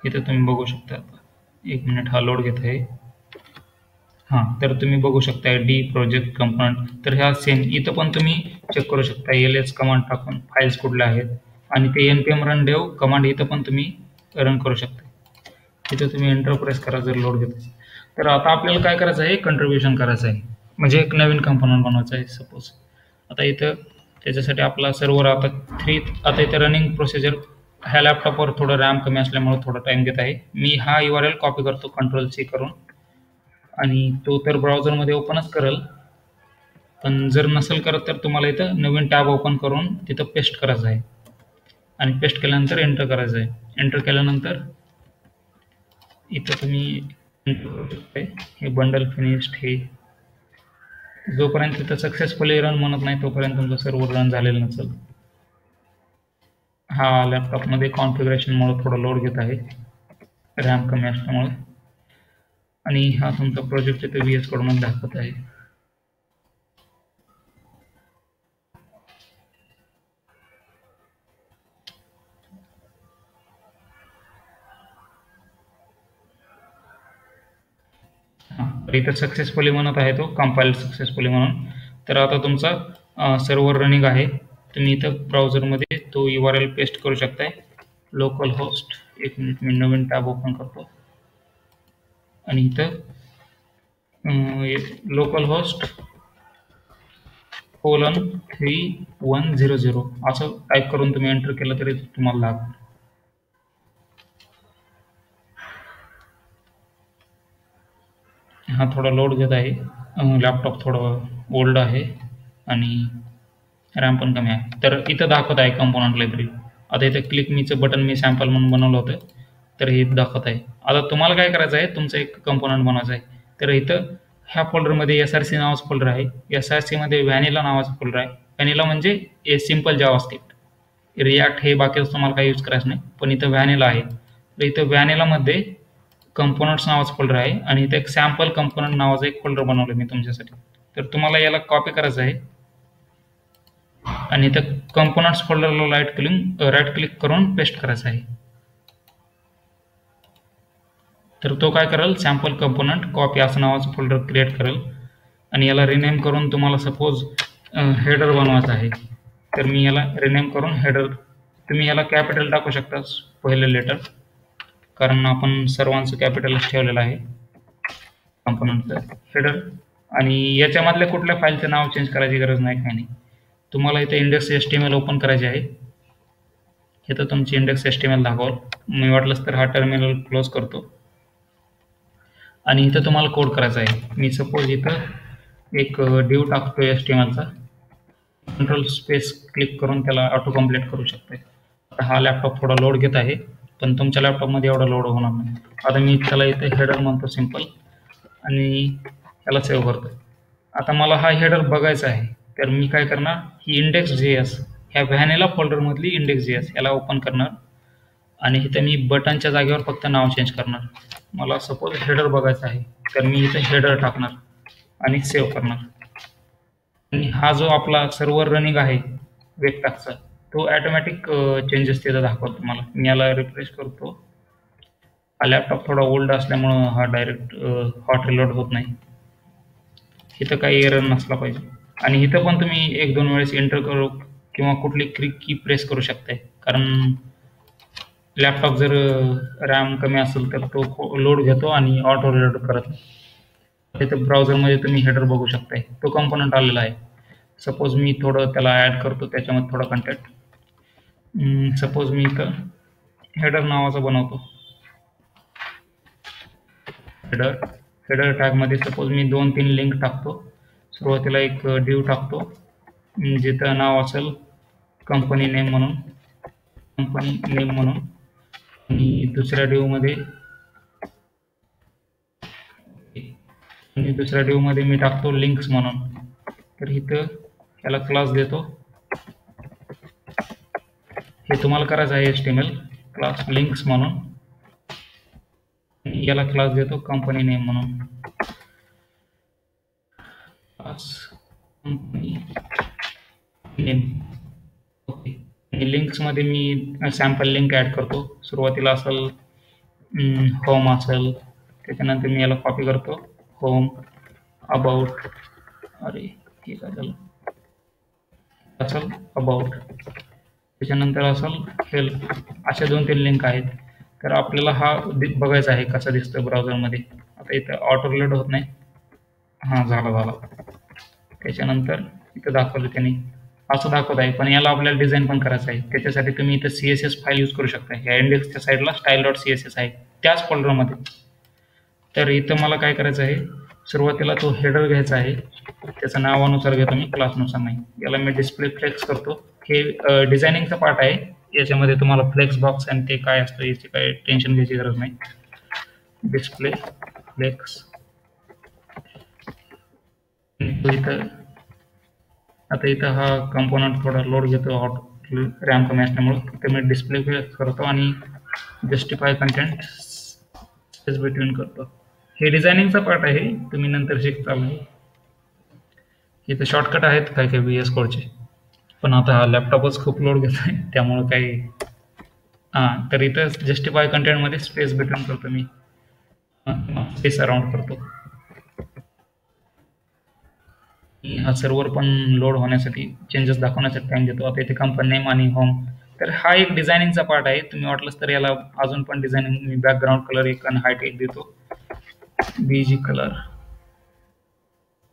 इथं तुम्ही बघू शकता. आता 1 मिनिट हा लोड घेत आहे. हां, तर तुम्ही बघू शकता डी प्रोजेक्ट कंपोनंट. तर ह्या सेम इथं पण तुम्ही चेक करू शकता ls कमांड टाकून फाईल्स कुठल्या आहेत. आणि ते npm run dev कमांड इथं पण तुम्ही रन करू शकता. इथं तुम्ही एंटर प्रेस करा जर लोड घेत असेल. तर आता आपल्याला काय करायचं आहे, कंट्रीब्युशन करायचं आहे. म्हणजे एक नवीन कंपोनंट बनवायचा आहे सपोज. आता इथं त्याच्यासाठी आपला सर्व्हर आता इथं रनिंग प्रोसिजर. ह्या लॅपटॉपवर थोडं रॅम कमी असल्यामुळे थोडा टाइम घेत आहे. मी हा URL कॉपी करतो Ctrl+C करून. आणि तो तर ब्राउझरमध्ये ओपनच करेल. पण जर नसेल करत तर तुम्हाला इथं नवीन टॅब ओपन करून तिथं पेस्ट करायचं आहे. आणि पेस्ट केल्यानंतर एंटर करायचं आहे. एंटर केल्यानंतर इथं तुम्ही हे बंडल फिनिश्ड हे जोपर्यंत तिथं सक्सेसफुली रन म्हणत नाही तोपर्यंत तुमचं सर्व्हर रन झालेलं नसेल. हा लॅपटॉपमध्ये कॉन्फिगरेशनमुळे थोडा लोड घेत आहे रॅम कमी असल्यामुळे. आणि हा तुमचा प्रोजेक्ट इथे VS कोडमध्ये दाखवत आहे. तर इथं सक्सेसफुली म्हणत आहे तो कंपाईल सक्सेसफुली म्हणून. तर आता तुमचा सर्व्हर रनिंग आहे. तुम्ही इथं ब्राउझरमध्ये तो URL पेस्ट करू शकताय. Local host. 1 मिनिट मी नवीन टॅब ओपन करतो. आणि इथं लोकल होस्ट :3100 असं टाईप करून तुम्ही एंटर केलं तरी तुम्हाला लागेल. हा थोडा लोड घेत आहे. लॅपटॉप थोडं ओल्ड आहे आणि रॅम पण कमी आहे. तर इथं दाखवत आहे कंपोनंट लायब्ररी. आता इथं क्लिक मीचं बटन मी सॅम्पल म्हणून बनवलं होतं, तर हे दाखवत आहे. आता तुम्हाला काय करायचं आहे, तुमचं एक कंपोनंट बनवायचं आहे. तर इथं ह्या फोल्डरमध्ये SRC नावाचं फोल्डर आहे. SRC मध्ये व्हॅनिला नावाचं फोल्डर आहे. व्हॅनिला म्हणजे सिम्पल जावास्क्रिप्ट. रिॲक्ट हे बाकीचं तुम्हाला काही यूज करायचं नाही, पण इथं व्हॅनिला आहे. तर इथं व्हॅनिलामध्ये कंपोनंट्स नावाचं फोल्डर आहे आणि इथं एक सॅम्पल कंपोनंट नावाचं एक फोल्डर बनवलं मी तुमच्यासाठी. तर तुम्हाला याला कॉपी करायचं आहे आणि इथं कंपोनंट्स फोल्डरला राईट क्लिक करून पेस्ट करायचं आहे. तर तो काय करेल, सॅम्पल कंपोनंट कॉपी असं नावाचं फोल्डर क्रिएट करेल आणि याला रिनेम करून तुम्हाला सपोज हेडर बनवायचं आहे. तर मी याला रिनेम करून हेडर, तुम्ही याला कॅपिटल टाकू शकता पहिलं लेटर, कारण आपण सर्वांचं कॅपिटलच ठेवलेलं आहे कंपोनंटचं हेडर. आणि याच्यामधल्या कुठल्या फाईलचं नाव चेंज करायची गरज नाही, काही नाही. तुम्हाला इथे index.html ओपन करायचे आहे. इथं तुमची index.html दाखवल. मी वाटलंच तर हा टर्मिनल क्लोज करतो आणि इथं तुम्हाला कोड करायचा आहे. मी सपोज इथं एक डिव टाकतो HTMLचा. कंट्रोल स्पेस क्लिक करून त्याला ऑटो कम्प्लीट करू शकते. आता हा लॅपटॉप थोडा लोड घेत आहे, पण तुमच्या लॅपटॉपमध्ये एवढा लोड होणार नाही. आता मी त्याला इथे हेडर म्हणतो सिम्पल आणि त्याला सेव्ह करतो. आता मला हा हेडर बघायचा आहे, तर मी काय करणार, ही index.js ह्या व्हॅनिला फोल्डरमधली index.js याला ओपन करणार आणि इथं मी बटनच्या जागेवर फक्त नाव चेंज करणार. मला सपोज हेडर बघायचा आहे, तर मी इथं हेडर टाकणार आणि सेव्ह करणार. आणि हा जो आपला सर्व्हर रनिंग आहे वेबपॅकचा, तो ऑटोमॅटिक चेंजेस तिथं दाखवतो तुम्हाला. मी याला रिफ्रेश करतो. हा लॅपटॉप थोडा ओल्ड असल्यामुळं हा डायरेक्ट हॉट रिलोड होत नाही. इथं काही एरर नसला पाहिजे. आणि इथं पण तुम्ही 1-2 वेळेस एंटर करू किंवा कुठली की प्रेस करू शकताय, कारण लॅपटॉप जर रॅम कमी असेल तर तो लोड घेतो आणि ऑटो रिलोड करत नाही. इथं ब्राउझरमध्ये तुम्ही हेडर बघू शकताय, तो कंपोनंट आलेला आहे. सपोज मी थोडं त्याला ॲड करतो, त्याच्यामध्ये थोडं कंटेंट. सपोज मी इथं हेडर नावाचा बनवतो. हेडर टॅगमध्ये सपोज मी 2-3 लिंक टाकतो. सुरुवातीला एक डिव टाकतो जिथं नाव असेल कंपनी नेम म्हणून, आणि दुसऱ्या डिवमध्ये मी टाकतो लिंक्स म्हणून. तर इथं याला क्लास देतो. हे तुम्हाला करायचं आहे HTML क्लास लिंक्स म्हणून. याला क्लास देतो कंपनी नेम म्हणून. Company name. ओके. आणि लिंक्समध्ये मी सॅम्पल लिंक ॲड करतो. सुरुवातीला असेल होम असेल, त्याच्यानंतर मी याला कॉपी करतो होम, अबाउट, अरे हे काय झालं, असेल अबाउट, त्याच्यानंतर असेल हेल्प. अशा 2-3 लिंक आहेत. तर आपल्याला हा बघायचा आहे कसा दिसतो ब्राउझरमध्ये. आता इथं ऑटो रिलोड होत नाही. हां, झाला. त्याच्यानंतर इथं दाखवलं त्याने असं दाखवत आहे, पण याला आपल्याला डिझाईन पण करायचं आहे. त्याच्यासाठी तुम्ही इथं CSS फाईल यूज करू शकता. ह्या इंडेक्सच्या साईडला style.css आहे, त्याच फोल्डरमध्ये. तर इथं मला काय करायचं आहे, सुरुवातीला तो हेडर घ्यायचा आहे. त्याचं नावानुसार घेतो मी, क्लासनुसार नाही. याला मी डिस्प्ले फ्लेक्स करतो. हे डिझायनिंगचा पार्ट आहे. याच्यामध्ये तुम्हाला फ्लेक्स बॉक्स आणि ते काय असतं याची काय टेन्शन घ्यायची गरज नाही. Display flex. आता इथं हा कंपोनंट थोडा लोड घेतो, रॅम कमी असल्यामुळे. तर मी डिस्प्ले फ्लेक्स करतो आणि जस्टिफाय कंटेंट स्पेस बिटवीन करतो. हे डिझायनिंगचा पार्ट आहे, तुम्ही नंतर शिकताल. इथं शॉर्टकट आहेत काय VS कोडचे, पण आता हा लॅपटॉपच खूप लोड घेत आहे त्यामुळं काही. तर इथं जस्टिफाय कंटेंटमध्ये स्पेस बिटवीन करतो मी, स्पेस अराउंड करतो. हा सर्व्हर पण लोड होण्यासाठी, चेंजेस दाखवण्यासाठी टाइम देतो. आता इथे कंपनी नेम आणि होम. तर हा एक डिझायनिंगचा पार्ट आहे. तुम्ही वाटलंच तर याला अजून पण डिझायनिंग, मी बॅकग्राऊंड कलर 1 आणि हाईट 1 देतो. बीजी कलर,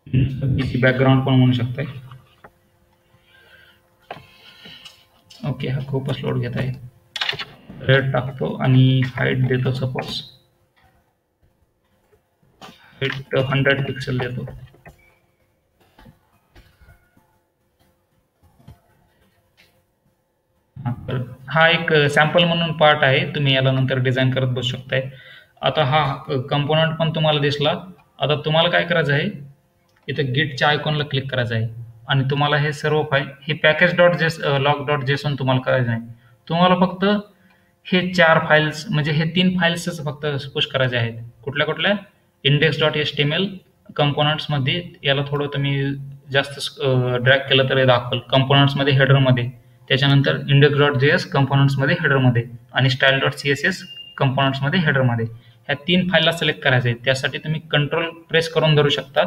बीजी बॅकग्राऊंड पण म्हणू शकताय. ओके, हा खूपच लोड घेत आहे. रेड टाकतो आणि हाईट देतो, सपोज हाईट 100 पिक्सल देतो. तर हा एक सॅम्पल म्हणून पार्ट आहे, तुम्ही याला नंतर डिझाईन करत बसू शकताय. आता हा कंपोनंट पण तुम्हाला दिसला. आता तुम्हाला काय करायचं आहे, इथं गिटच्या आयकॉनला क्लिक करायचं आहे आणि तुम्हाला हे सर्व फाईल, हे पॅकेज डॉट जेस लॉग डॉट जेसॉन तुम्हाला करायचं नाही. तुम्हाला फक्त हे 4 फाईल्स, म्हणजे हे 3 फाईल्सच फक्त पुश करायचे आहेत. कुठल्या कुठल्या? index.html कंपोनंट्समध्ये. याला थोडं तुम्ही जास्त ड्रॅग केलं तर हे दाखवेल. कंपोनंट्समध्ये हेडरमध्ये, त्याच्यानंतर index.js कंपोनंट्समध्ये हेडरमध्ये आणि style.css कंपोनंट्समध्ये हेडरमध्ये. ह्या 3 फाईलला सिलेक्ट करायचे आहेत. त्यासाठी तुम्ही कंट्रोल प्रेस करून धरू शकता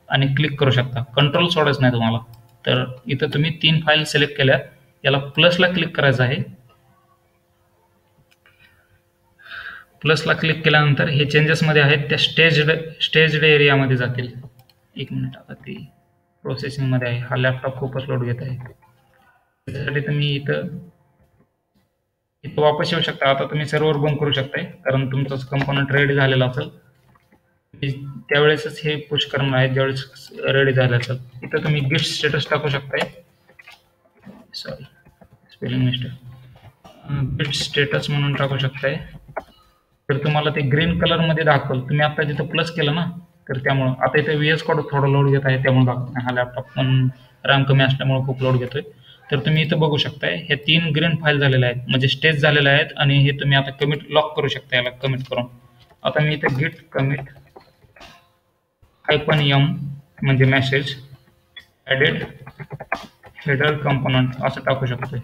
आणि क्लिक करू शकता. कंट्रोल सोडायचं नाही तुम्हाला. तर इथं तुम्ही 3 फाईल सिलेक्ट केल्या, याला प्लसला क्लिक करायचं आहे. प्लसला क्लिक केल्यानंतर हे चेंजेसमध्ये आहेत त्या स्टेज्ड एरियामध्ये जातील. एक मिनिट, आता ते प्रोसेसिंगमध्ये आहे. हा लॅपटॉप खूपच लोड घेत आहे. त्यासाठी तुम्ही इथं वापस येऊ शकता. आता तुम्ही सर्व्हर बंद करू शकताय, कारण तुमचा कंपोनंट रेडी झालेला असेल. त्यावेळेसच हे पुश करणार आहे, ज्यावेळेस रेडी झालं असेल. इथं तुम्ही गिट स्टेटस टाकू शकताय. Sorry, spelling mistake. गिट स्टेटस म्हणून टाकू शकताय. तर तुम्हाला ते ग्रीन कलरमध्ये दाखवल. तुम्ही आता जिथं प्लस केलं ना, तर त्यामुळं आता इथे VS कोड थोडं लोड घेत आहे, त्यामुळे दाखवत नाही. हा लॅपटॉप पण रॅम कमी असल्यामुळे खूप लोड घेतोय. तर तुम्ही इथं बघू शकताय, हे 3 ग्रीन फाईल झालेल्या आहेत, म्हणजे स्टेज झालेल्या आहेत. आणि हे तुम्ही आता कमिट लॉक करू शकता, याला कमिट करून. आता मी इथं गिट कमिट -m म्हणजे मेसेज ॲडेड हेडर कंपोनंट असं टाकू शकतोय.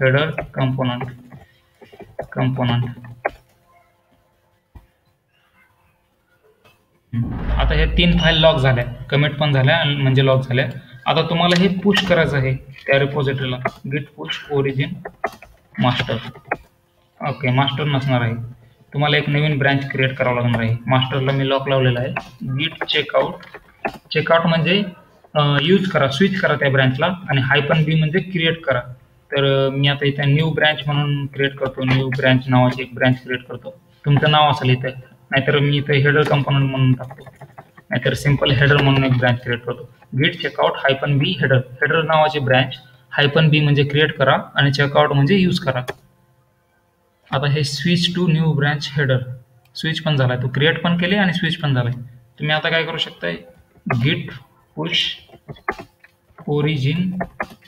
Header component. आता हे 3 फाईल लॉक झाल्या, कमिट पण झाल्या आणि म्हणजे लॉक झाल्या. आता तुम्हाला हे पुश करायचं आहे त्या रिपॉझिटरीला. गिट push origin master. Okay, master नसणार आहे. तुम्हाला एक नवीन ब्रँच क्रिएट करावं लागणार आहे. मास्टरला मी लॉक लावलेला आहे. गिट चेकआउट म्हणजे यूज करा, स्विच करा त्या ब्रँचला. आणि -b म्हणजे क्रिएट करा. तर मी आता इथे न्यू ब्रँच म्हणून क्रिएट करतो. न्यू ब्रँच नावाची एक ब्रँच क्रिएट करतो. तुमचं नाव असेल इथे, नाहीतर मी इथे हेडर कंपोनंट म्हणून टाकतो, नाहीतर सिंपल हेडर म्हणून एक ब्रँच क्रिएट करतो. Git checkout -b header. Header नावाची ब्रँच, -b म्हणजे क्रिएट करा आणि चेकआउट म्हणजे यूज करा. आता हे switch to new branch header switch पण झालाय, तो क्रिएट पण केले आणि स्विच पण झालाय. तुम्ही आता काय करू शकताय, गिट पुश ओरिजिन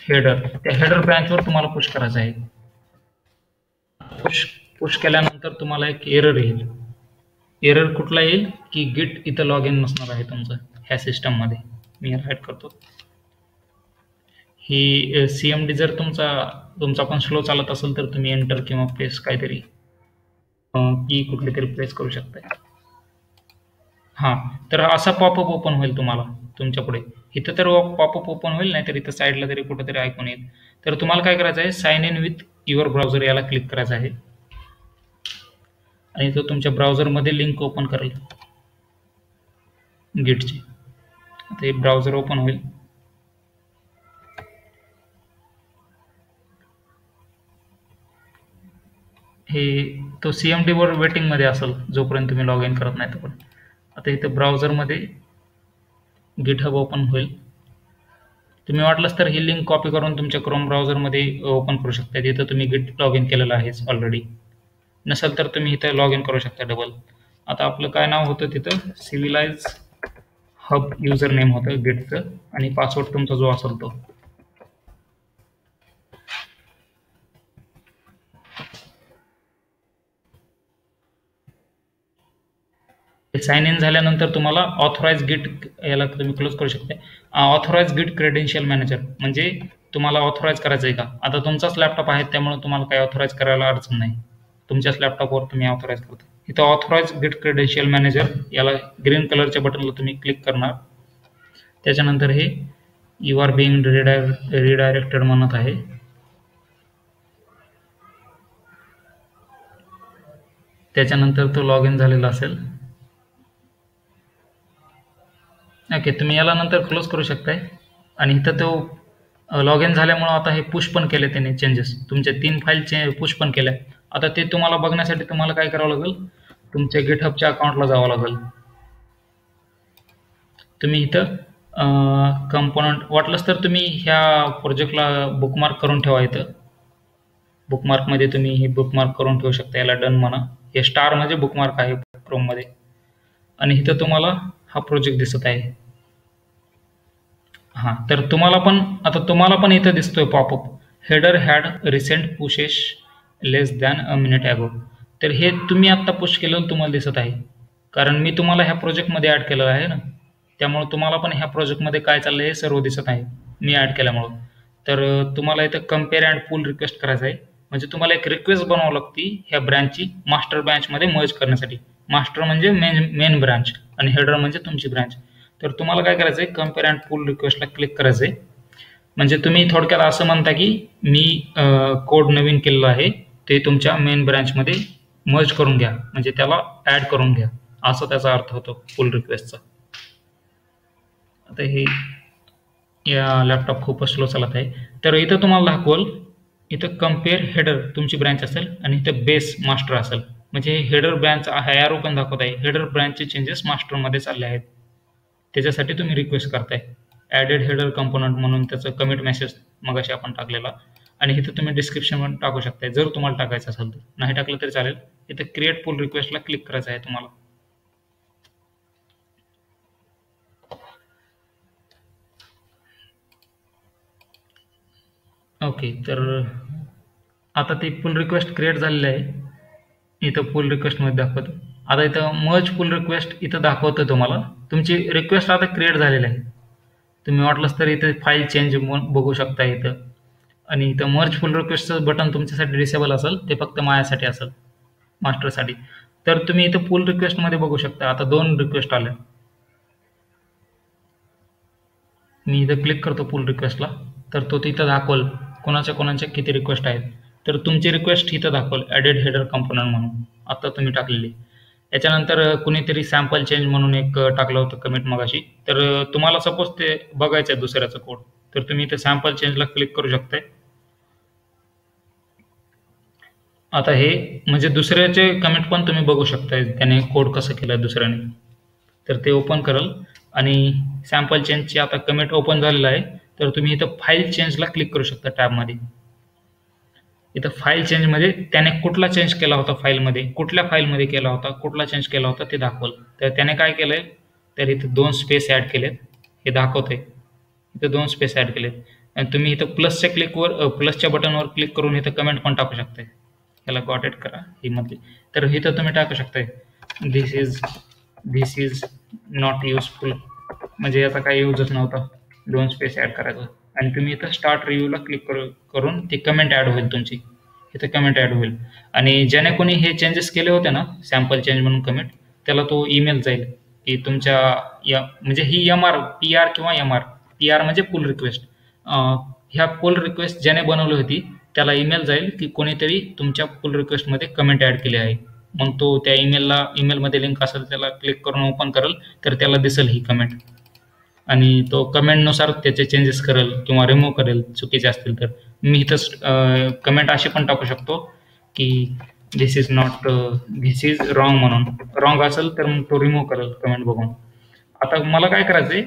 हेडर, त्या हेडर ब्रँचवर तुम्हाला पुश करायचं आहे. पुश केल्यानंतर तुम्हाला एक एरर येईल. एरर कुठला येईल की गिट इथं लॉग इन नसणार आहे तुमचं ह्या सिस्टममध्ये. मी हाईड करतो. ही CMD जर तुमचा पण स्लो चालत असेल तर तुम्ही एंटर किंवा प्रेस काहीतरी की कुठली तरी प्रेस करू शकताय. हां, तर असा पॉपअप ओपन होईल तुम्हाला तुमच्या पुढे. इथं तर पॉपअप ओपन होईल, नाही तर इथं साईडला तरी कुठेतरी आयकॉन येईल. तर तुम्हाला काय करायचं आहे, sign in with your browser याला क्लिक करायचं आहे आणि तो तुमच्या ब्राउझरमध्ये लिंक ओपन करेल गिटची. आता हे ब्राउझर ओपन होईल. हे तो CMD वर वेटिंगमध्ये असेल जोपर्यंत तुम्ही लॉग इन करत नाही तोपर्यंत. आता इथं ब्राउझरमध्ये गिटहब ओपन होईल. तुम्ही वाटलंच तर ही लिंक कॉपी करून तुमच्या क्रोम ब्राउझरमध्ये ओपन करू शकता. तिथं तुम्ही गिट लॉग इन केलेलं आहेच ऑलरेडी. नसेल तर तुम्ही इथं लॉग इन करू शकता डबल. आता आपलं काय नाव होतं तिथं, सिव्हिलाइज हब युजर नेम होतं गिटचं, आणि पासवर्ड तुमचा जो असेल तो. साइन इन झाल्यानंतर तुम्हाला ऑथराइज गिट याला तुम्ही क्लोज करू शकता. ऑथराइज गिट क्रेडेन्शियल मॅनेजर म्हणजे तुम्हाला ऑथराइज करायचं आहे का. आता तुमचाच लॅपटॉप आहे त्यामुळे तुम्हाला काही ऑथराइज करायला अडचण नाही. तुमच्याच लॅपटॉपवर तुम्ही ऑथराइज करता. इथं ऑथराइज गिट क्रेडेन्शियल मॅनेजर याला ग्रीन कलरच्या बटनला तुम्ही क्लिक करणार. त्याच्यानंतर हे यू आर बिंग रिडायरेक्टेड म्हणत आहे. त्याच्यानंतर तो लॉग इन झालेला असेल. ओके, तुम्ही याला नंतर क्लोज करू शकताय आणि इथं तो लॉग इन झाल्यामुळं आता हे पुश पण केले त्याने चेंजेस. तुमच्या 3 फाईल पुश पण केल्या. आता ते तुम्हाला बघण्यासाठी तुम्हाला काय करावं लागेल, तुमच्या GitHubच्या अकाउंटला जावं लागेल. तुम्ही इथं कंपोनंट वाटलंच तर तुम्ही ह्या प्रोजेक्टला बुकमार्क करून ठेवा इथं. बुकमार्कमध्ये तुम्ही हे बुकमार्क करून ठेवू शकता. याला डन म्हणा. हे स्टार म्हणजे बुकमार्क आहे क्रोममध्ये. आणि इथं तुम्हाला हा प्रोजेक्ट दिसत आहे. हां, तर तुम्हाला पण इथं दिसतोय popup, header had recent pushes less than a minute ago. तर हे तुम्ही आत्ता पुश केलेलं तुम्हाला दिसत आहे, कारण मी तुम्हाला ह्या प्रोजेक्टमध्ये ॲड केलेलं आहे ना, त्यामुळे तुम्हाला पण ह्या प्रोजेक्टमध्ये काय चाललं आहे हे सर्व दिसत आहे मी ॲड केल्यामुळं. तर तुम्हाला इथं कम्पेअर अँड पुल रिक्वेस्ट करायचं आहे. म्हणजे तुम्हाला एक रिक्वेस्ट बनवावी लागते ह्या ब्रँचची मास्टर ब्रँचमध्ये मर्ज करण्यासाठी. मास्टर म्हणजे मेन ब्रँच आणि हेडर म्हणजे तुमची ब्रँच. तर तुम्हाला काय करायचं आहे, कम्पेअर अँड पुल रिक्वेस्टला क्लिक करायचं आहे. म्हणजे तुम्ही थोडक्यात असं म्हणता की मी कोड नवीन केलेला आहे, ते तुमच्या मेन ब्रँचमध्ये मर्ज करून घ्या, म्हणजे त्याला ॲड करून घ्या, असं त्याचा अर्थ होतो पुल रिक्वेस्टचा. आता हे या लॅपटॉप खूपच स्लो चालत आहे. तर इथं तुम्हाला दाखवल, इथं कम्पेअर हेडर तुमची ब्रँच असेल आणि इथं बेस मास्टर असेल. म्हणजे हेडर ब्रँच ॲरो पण दाखवत आहे, हेडर ब्रँचचे चेंजेस मास्टरमध्ये चालले आहेत. त्याच्यासाठी तुम्ही रिक्वेस्ट करताय ॲडेड हेडर कंपोनंट म्हणून त्याचं कमिट मेसेज मगाशी आपण टाकलेला. आणि इथं तुम्ही डिस्क्रिप्शन पण टाकू शकताय जर तुम्हाला टाकायचं असेल तर. नाही टाकलं तरी चालेल. इथं क्रिएट पुल रिक्वेस्टला क्लिक करायचं आहे तुम्हाला. ओके, तर आता ती पुल रिक्वेस्ट क्रिएट झालेली आहे. इथं पुल रिक्वेस्टमध्ये दाखवतं. आता इथं मर्ज पुल रिक्वेस्ट इथं दाखवतं तुम्हाला. तुमची रिक्वेस्ट आता क्रिएट झालेली आहे. तुम्ही वाटलंच तर इथं फाईल चेंज बघू शकता इथं. आणि इथं मर्ज पुल रिक्वेस्टचं बटन तुमच्यासाठी डिसेबल असेल, ते फक्त माझ्यासाठी असेल, मास्टरसाठी. तर तुम्ही इथं पुल रिक्वेस्टमध्ये बघू शकता आता 2 रिक्वेस्ट आल्या. मी इथं क्लिक करतो पुल रिक्वेस्टला, तर तो तिथं दाखवल कोणाच्या किती रिक्वेस्ट आहेत. तर तुमची रिक्वेस्ट इथं दाखवल ॲडेड हेडर कंपोनंट म्हणून, आता तुम्ही टाकलेली. याच्यानंतर कुणीतरी सॅम्पल चेंज म्हणून एक टाकलं होतं कमिट मगाशी. तर तुम्हाला सपोज ते बघायचं आहे दुसऱ्याचं कोड, तर तुम्ही इथं सॅम्पल चेंजला क्लिक करू शकताय. आता हे म्हणजे दुसऱ्याचे कमेंट पण तुम्ही बघू शकताय, त्याने कोड कसं केलं दुसऱ्याने. तर ते ओपन करल आणि सॅम्पल चेंजची आता कमेंट ओपन झालेलं आहे. तर तुम्ही इथं फाईल चेंजला क्लिक करू शकता टॅबमध्ये. इथं फाईल चेंजमध्ये त्याने कुठला चेंज केला होता फाईलमध्ये, कुठल्या फाईलमध्ये केला होता, कुठला चेंज केला होता ते दाखवल. तर त्याने काय केलंय, तर इथं 2 स्पेस ॲड केलेत, हे दाखवतंय. इथं 2 स्पेस ॲड केलेत आणि तुम्ही इथं प्लसच्या बटनवर क्लिक करून इथं कमेंट पण टाकू शकताय. याला गॉट इट करा ही मधली. तर इथं तुम्ही टाकू शकताय दिस इज नॉट युजफुल, म्हणजे याचा काही यूजच नव्हता 2 स्पेस ॲड करायचं. आणि तुम्ही इथं स्टार्ट रिव्ह्यूला क्लिक करून ती कमेंट ॲड होईल तुमची. इथं कमेंट ॲड होईल आणि ज्याने कोणी हे चेंजेस केले होते ना, सॅम्पल चेंज म्हणून कमेंट, त्याला तो ईमेल जाईल की तुमच्या म्हणजे ही PR किंवा MR. PR म्हणजे पुल रिक्वेस्ट. ह्या पुल रिक्वेस्ट ज्याने बनवली होती त्याला ईमेल जाईल की कोणीतरी तुमच्या पुल रिक्वेस्टमध्ये कमेंट ॲड केली आहे. मग तो त्या ईमेलमध्ये लिंक असेल त्याला क्लिक करून ओपन करेल, तर त्याला दिसेल ही कमेंट आणि तो कमेंटनुसार त्याचे चेंजेस करेल किंवा रिमूव्ह करेल चुकीचे असतील तर. मी इथं कमेंट अशी पण टाकू शकतो की दिस इज रॉंग म्हणून. रॉंग असेल तर मग तो रिमूव्ह करेल कमेंट बघून. आता मला काय करायचंय,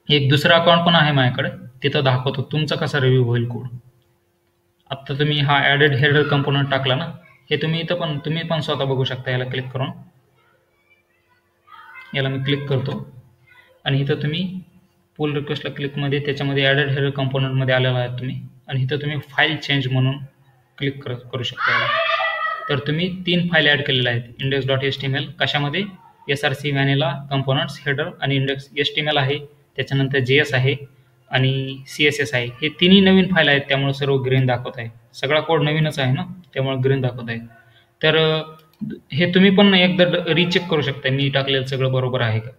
एक दुसरं अकाउंट पण आहे माझ्याकडे, तिथं दाखवतो तुमचा कसा रिव्ह्यू होईल कोड. आता तुम्ही हा ॲडेड हेडर कंपोनंट टाकला ना, हे तुम्ही पण स्वतः बघू शकता. याला क्लिक करून याला मी क्लिक करतो आणि इथं तुम्ही पुल रिक्वेस्टला क्लिकमध्ये त्याच्यामध्ये ॲडेड हेडर कंपोनंटमध्ये आलेला आहे तुम्ही. आणि इथं तुम्ही फाईल चेंज म्हणून क्लिक करू शकता याला. तर तुम्ही 3 फाईल ॲड केलेल्या आहेत. index.html कशामध्ये, SRC व्हॅनिला कंपोनंट्स हेडर आणि इंडेक्स HTML आहे, त्याच्यानंतर JS आहे आणि CSS आहे. हे तिन्ही नवीन फाईल आहेत, त्यामुळे सर्व ग्रीन दाखवत आहे. सगळा कोड नवीनच आहे ना, त्यामुळे ग्रीन दाखवत आहे. तर हे तुम्ही पण एकदा रिचेक करू शकता मी टाकलेलं सगळं बरोबर आहे का.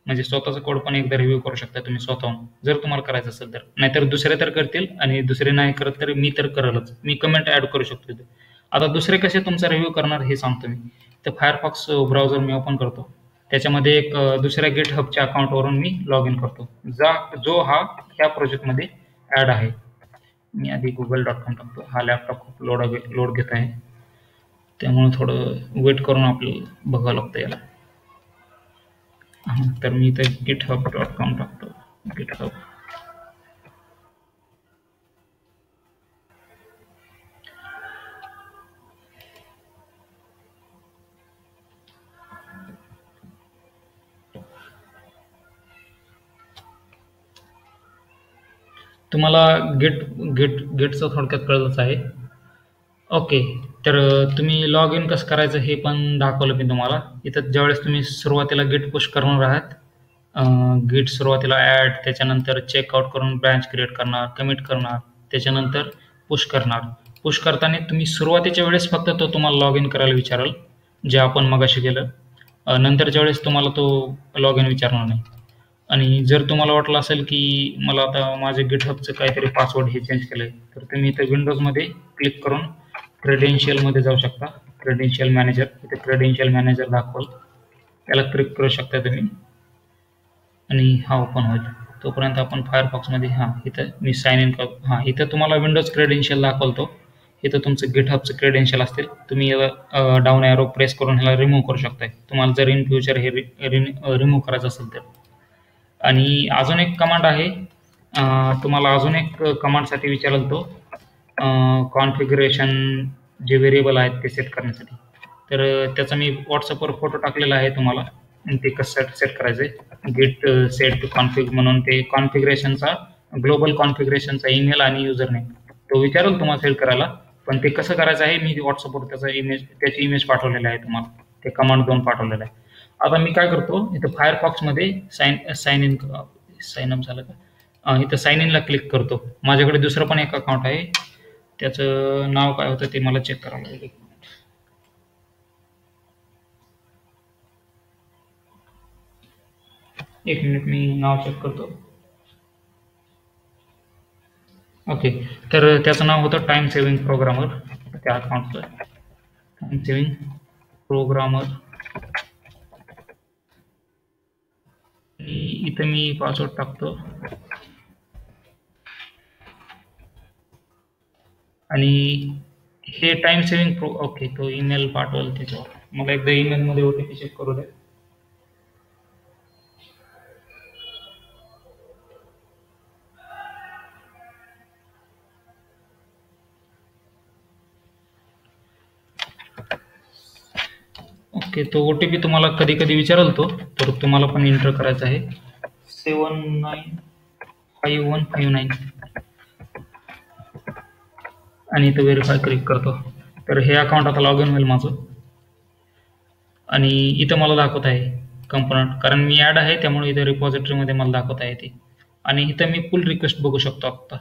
म्हणजे स्वतःचा कोड पण एकदा रिव्ह्यू करू शकता तुम्ही स्वतःहून, जर तुम्हाला करायचं असेल तर. नाहीतर दुसरे तर करतील आणि दुसरे नाही करत तर मी तर करलच. मी कमेंट ॲड करू शकतो. आता दुसरे कसे तुमचा रिव्ह्यू करणार हे सांगतो मी. तर फायरफॉक्स ब्राउझर मी ओपन करतो. त्याच्यामध्ये एक दुसऱ्या GitHubच्या अकाउंटवरून मी लॉग इन करतो, जो हा ह्या प्रोजेक्टमध्ये ॲड आहे. मी आधी google.com टाकतो. हा लॅपटॉप खूप लोड घेत आहे, त्यामुळे थोडं वेट करून आपल्याला बघावं लागतं याला. तर मी इथं github.com टाकतो. GitHub. तुम्हाला गेटचं थोडक्यात कळलंच आहे. ओके, तर तुम्ही लॉग इन कसं करायचं हे पण दाखवलं मी तुम्हाला. इथं ज्यावेळेस तुम्ही सुरुवातीला गेट पुश करणार आहात, गेट सुरुवातीला ॲड, त्याच्यानंतर चेकआउट करून ब्रांच क्रिएट करणार, कमिट करणार, त्याच्यानंतर पुश करणार. पुश करताना तुम्ही सुरुवातीच्या वेळेस फक्त तो तुम्हाला लॉग इन करायला विचारेल, जे आपण मगाशी केलं. नंतरच्या वेळेस तुम्हाला तो लॉग इन विचारणार नाही. आणि जर तुम्हाला वाटलं असेल की मला आता माझे GitHubचं काहीतरी पासवर्ड हे चेंज केलं आहे, तर तुम्ही इथं विंडोजमध्ये क्लिक करून क्रेडेन्शियलमध्ये जाऊ शकता. क्रेडेन्शियल मॅनेजर, इथे क्रेडेन्शियल मॅनेजर दाखवल, त्याला क्लिक करू शकता तुम्ही आणि हा ओपन होईल. तोपर्यंत आपण फायरफॉक्समध्ये इथं मी साइन इन करतो. इथं तुम्हाला विंडोज क्रेडेन्शियल दाखवतो. इथं तुमचं GitHubचं क्रेडेन्शियल असतील, तुम्ही याला डाऊन ॲरो प्रेस करून ह्याला रिमूव्ह करू शकताय, तुम्हाला जर इन फ्युचर हे रिमूव्ह करायचं असेल तर. आणि अजून एक कमांड आहे, तुम्हाला अजून एक कमांडसाठी विचारेल तो, कॉन्फिगरेशन जे व्हेरिएबल आहेत ते सेट करण्यासाठी. तर त्याचा मी व्हॉट्सअपवर फोटो टाकलेला आहे तुम्हाला, ते कसं सेट करायचं आहे. गेट सेट कॉन्फिग म्हणून ते कॉन्फिगरेशनचा, ग्लोबल कॉन्फिगरेशनचा ईमेल आणि युजर नेम तो विचारेल तुम्हाला सेट करायला. पण ते कसं करायचं आहे मी व्हॉट्सअपवर त्याची इमेज पाठवलेला आहे तुम्हाला, ते कमांड 2 पाठवलेला आहे. आता मी काय करतो, इथं फायरफॉक्समध्ये साइन अप झालं का, इथं साइन इनला क्लिक करतो. माझ्याकडे दुसरं पण एक अकाउंट आहे, त्याचं नाव काय होतं ते मला चेक करावं लागेल. एक मिनिट, मी नाव चेक करतो. ओके, तर त्याचं नाव होतं टाइम सेव्हिंग प्रोग्रामर. त्या अकाउंटचं टाइम सेव्हिंग प्रोग्रामर. इथं मी पासवर्ड टाकतो आणि हे टाइम सेव्हिंग ओके, तो ईमेल पाठवल त्याच्यावर. मला एकदा ईमेलमध्ये OTP चेक करू द्या. ओके, तो OTP तुम्हाला कधी कधी विचारेल तो, तर तुम्हाला पण एंटर करायचा आहे 795159 आणि इथं व्हेरीफाय क्लिक करतो. तर हे अकाउंट आता लॉग इन होईल माझं. आणि इथं मला दाखवत आहे कंपोनंट, कारण मी ॲड आहे त्यामुळे इथं रिपॉझिटरीमध्ये मला दाखवत आहे ते. आणि इथं मी पुल रिक्वेस्ट बघू शकतो. आत्ता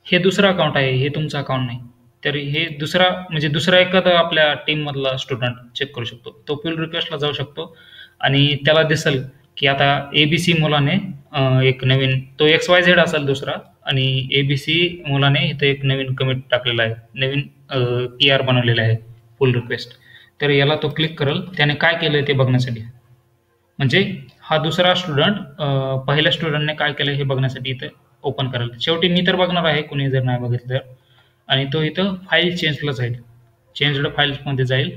हे दुसरं अकाउंट आहे, हे तुमचं अकाउंट नाही. तर हे दुसरा एखादा आपल्या टीममधला स्टुडंट चेक करू शकतो, तो पुल रिक्वेस्टला जाऊ शकतो आणि त्याला दिसेल की आता ABC मुलाने एक नवीन, तो XYZ असेल दुसरा, आणि ABC मुलाने इथं एक नवीन कमिट टाकलेला आहे, नवीन PR बनवलेला आहे पुल रिक्वेस्ट. तर याला तो क्लिक करेल, त्याने काय केलं ते बघण्यासाठी. म्हणजे हा दुसरा स्टुडंट पहिल्या स्टुडंटने काय केलं हे बघण्यासाठी इथं ओपन करेल. शेवटी मी तर बघणार आहे, कुणी जर नाही बघितलं तर. आणि तो इथं फाईल चेंजला जाईल, चेंजड फाईल्समध्ये जाईल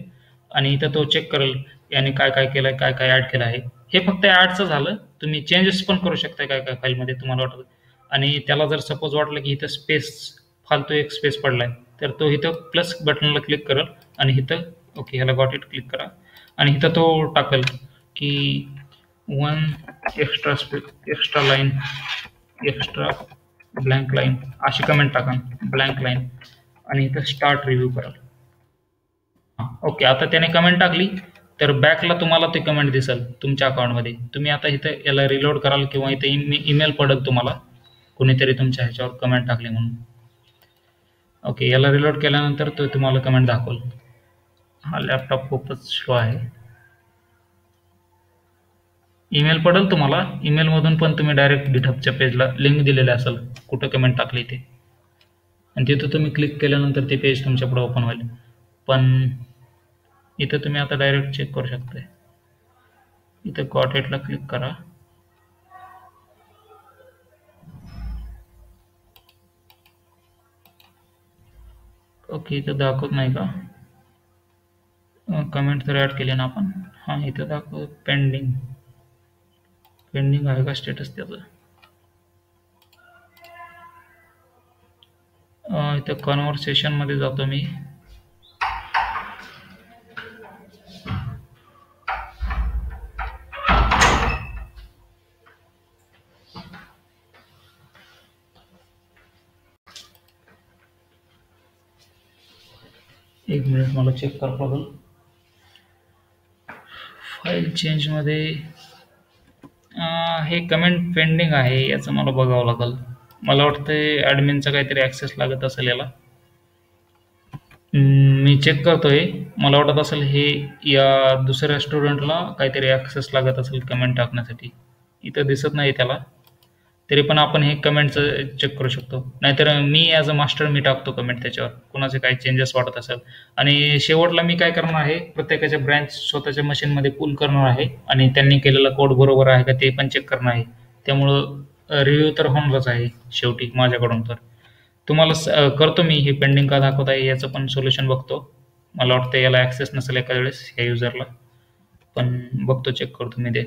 आणि इथं तो चेक करेल याने काय काय केलं आहे, काय काय ॲड केलं आहे. हे फक्त ॲडचं झालं, तुम्ही चेंजेस पण करू शकता काय काय फाईलमध्ये तुम्हाला वाटतं. आणि त्याला जर सपोज वाटलं की इथं फालतू एक स्पेस पडला आहे, तर तो इथं प्लस बटनला क्लिक करेल आणि इथं ओके ह्याला गॉट इट क्लिक करा आणि इथं तो टाकेल की 1 extra line, extra blank line, अशी कमेंट टाका, ब्लँक लाईन, आणि इथं स्टार्ट रिव्ह्यू कराल. ओके, आता त्याने कमेंट टाकली तर बॅकला तुम्हाला ते कमेंट दिसेल तुमच्या अकाउंटमध्ये. तुम्ही आता इथं याला रिलोड कराल किंवा इथं ईमेल पडेल तुम्हाला, कुणीतरी तुमच्या ह्याच्यावर कमेंट टाकली म्हणून. ओके, याला रिलोड केल्यानंतर तो तुम्हाला कमेंट दाखवल. हा लॅपटॉप खूपच स्लो आहे. ईमेल पडेल तुम्हाला, ईमेलमधून पण तुम्ही डायरेक्ट GitHubच्या पेजला लिंक दिलेली असेल कुठं कमेंट टाकली ते, आणि तिथं तुम्ही क्लिक केल्यानंतर ते पेज तुमच्या पुढे ओपन होईल. पण इथं तुम्ही आता डायरेक्ट चेक करू शकताय. इथं गॉट इटला क्लिक करा. ओके, इथं दाखवत नाही का? कमेंट तर ॲड केले ना आपण. हां, इथं दाखव पेंडिंग. पेंडिंग आहे का स्टेटस त्याचं? इथं कन्व्हर्सेशनमध्ये जातो मी. एक मिनिट, मला चेक करावं लागेल. फाईल चेंजमध्ये हे कमेंट पेंडिंग आहे, याचं मला बघावं लागेल. मला वाटतं ॲडमिनचा काहीतरी ॲक्सेस लागत असेल याला. मी चेक करतोय. मला वाटत असेल हे या दुसऱ्या स्टुडंटला काहीतरी ॲक्सेस लागत असेल कमेंट टाकण्यासाठी. इथं दिसत नाही त्याला. तरी पण आपण हे कमेंटचं चेक करू शकतो. नाहीतर मी ॲज अ मास्टर मी टाकतो कमेंट त्याच्यावर, कोणाचे काही चेंजेस वाटत असेल. आणि शेवटला मी काय करणार आहे, प्रत्येकाच्या ब्रँच स्वतःच्या मशीनमध्ये पुल करणार आहे आणि त्यांनी केलेला कोड बरोबर आहे का ते पण चेक करणार आहे. त्यामुळं रिव्ह्यू तर होणारच आहे शेवटी माझ्याकडून. तर तुम्हाला करतो मी हे पेंडिंग का दाखवत आहे याचं पण सोल्युशन बघतो. मला वाटतं याला ॲक्सेस नसेल एखाद्या वेळेस या युजरला, पण बघतो, चेक करतो मी ते.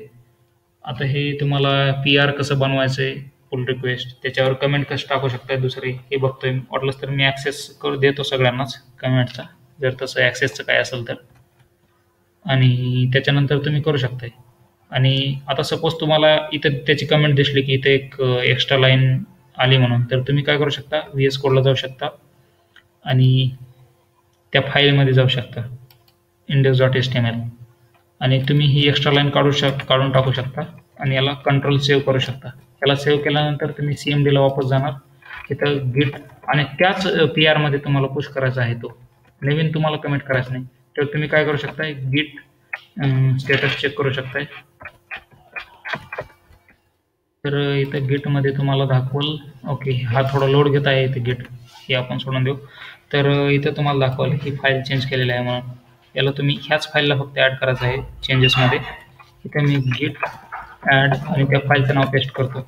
आता हे तुम्हाला PR कसं बनवायचं आहे, पुल रिक्वेस्ट, त्याच्यावर कमेंट कसं टाकू शकताय दुसरे हे बघतोय. वाटलंच तर मी ॲक्सेस देतो सगळ्यांनाच कमेंटचा, जर तसं ॲक्सेसचं काय असेल तर. आणि त्याच्यानंतर तुम्ही करू शकताय. आणि आता सपोज तुम्हाला इथं त्याची कमेंट दिसली की इथे एक एक्स्ट्रा लाईन आली म्हणून, तर तुम्ही काय करू शकता, VS कोडला जाऊ शकता आणि त्या फाईलमध्ये जाऊ शकता index.html, आणि तुम्ही ही एक्स्ट्रा लाईन काढून टाकू शकता आणि याला कंट्रोल सेव्ह करू शकता. याला सेव्ह केल्यानंतर तुम्ही CMDला वापस जाणार. इथं गिट आणि त्याच PR मध्ये तुम्हाला पुश करायचा आहे, तो नवीन तुम्हाला कमेंट करायचं नाही. तर तुम्ही काय करू शकताय, गिट स्टेटस चेक करू शकताय. तर इथं गिटमध्ये तुम्हाला दाखवल. ओके, हा थोडा लोड घेत आहे इथे गिट, हे आपण सोडून देऊ. तर इथं तुम्हाला दाखवल ही फाईल चेंज केलेली आहे म्हणून. याला तुम्ही ह्याच फाईलला फक्त ॲड करायचं आहे चेंजेसमध्ये. इथं मी गिट ॲड आणि त्या फाईलचं नाव पेस्ट करतो.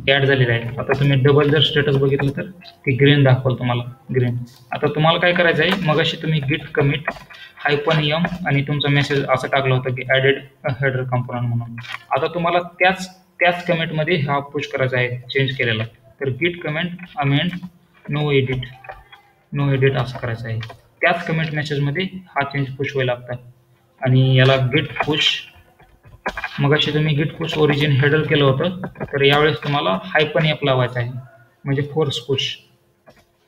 ॲड झालेलं आहे. आता तुम्ही डबल जर स्टेटस बघितलं तर ते ग्रीन दाखवल तुम्हाला, ग्रीन. आता तुम्हाला काय करायचं आहे, मगाशी तुम्ही गिट कमिट -m आणि तुमचा मेसेज असं टाकलं होतं की ॲडेड हेडर कंपोनंट म्हणून. आता तुम्हाला त्याच कमेंटमध्ये हा पुश करायचा आहे चेंज केलेला. तर गिट कमेंट अमेंड नो एडिट असं करायचं आहे. त्याच कमेंट मेसेजमध्ये हा चेंज पुश व्हायला लागतात. आणि याला गिट पुश, मगाशी तुम्ही गिट पुश ओरिजिन हेडर केलं होतं, तर यावेळेस तुम्हाला -f लावायचं आहे, म्हणजे फोर्स पुश.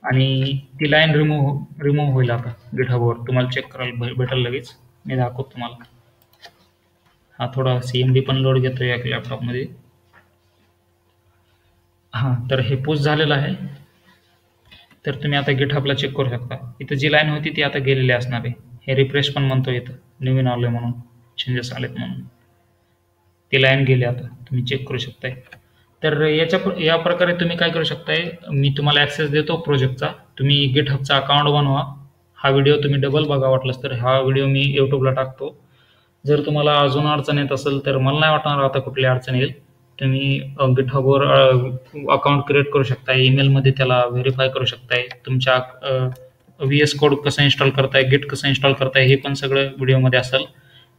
आणि ती लाईन रिमूव्ह होईल आता गिटहबवर. तुम्हाला चेक करायला भेटेल लगेच, मी दाखवतो तुम्हाला. हा थोडा CMD पण लोड घेतो या लॅपटॉपमध्ये. हां, तर हे पुश झालेलं आहे. तर तुम्ही आता गिटहबला चेक करू शकता. इथं जी लाईन होती ती आता गेलेली असणार आहे. हे रिफ्रेश पण म्हणतो इथं नवीन आलं म्हणून, चेंजेस आलेत म्हणून. ती लाईन गेली, आता तुम्ही चेक करू शकताय. तर या प्रकारे तुम्ही काय करू शकताय, मी तुम्हाला ॲक्सेस देतो प्रोजेक्टचा. तुम्ही गिटहबचा अकाउंट बनवा. हा व्हिडिओ तुम्ही डबल बघा वाटलंच तर. हा व्हिडिओ मी यूट्यूबला टाकतो. जर तुम्हाला अजून अडचण येत असेल तर मला नाही वाटणार आता कुठली अडचण येईल. तुम्ही गिटहबवर अकाउंट क्रिएट करू शकताय, ईमेलमध्ये त्याला व्हेरीफाय करू शकताय. तुमच्या VS कोड कसं इन्स्टॉल करताय, गिट कसं इन्स्टॉल करताय, हे पण सगळं व्हिडिओमध्ये असेल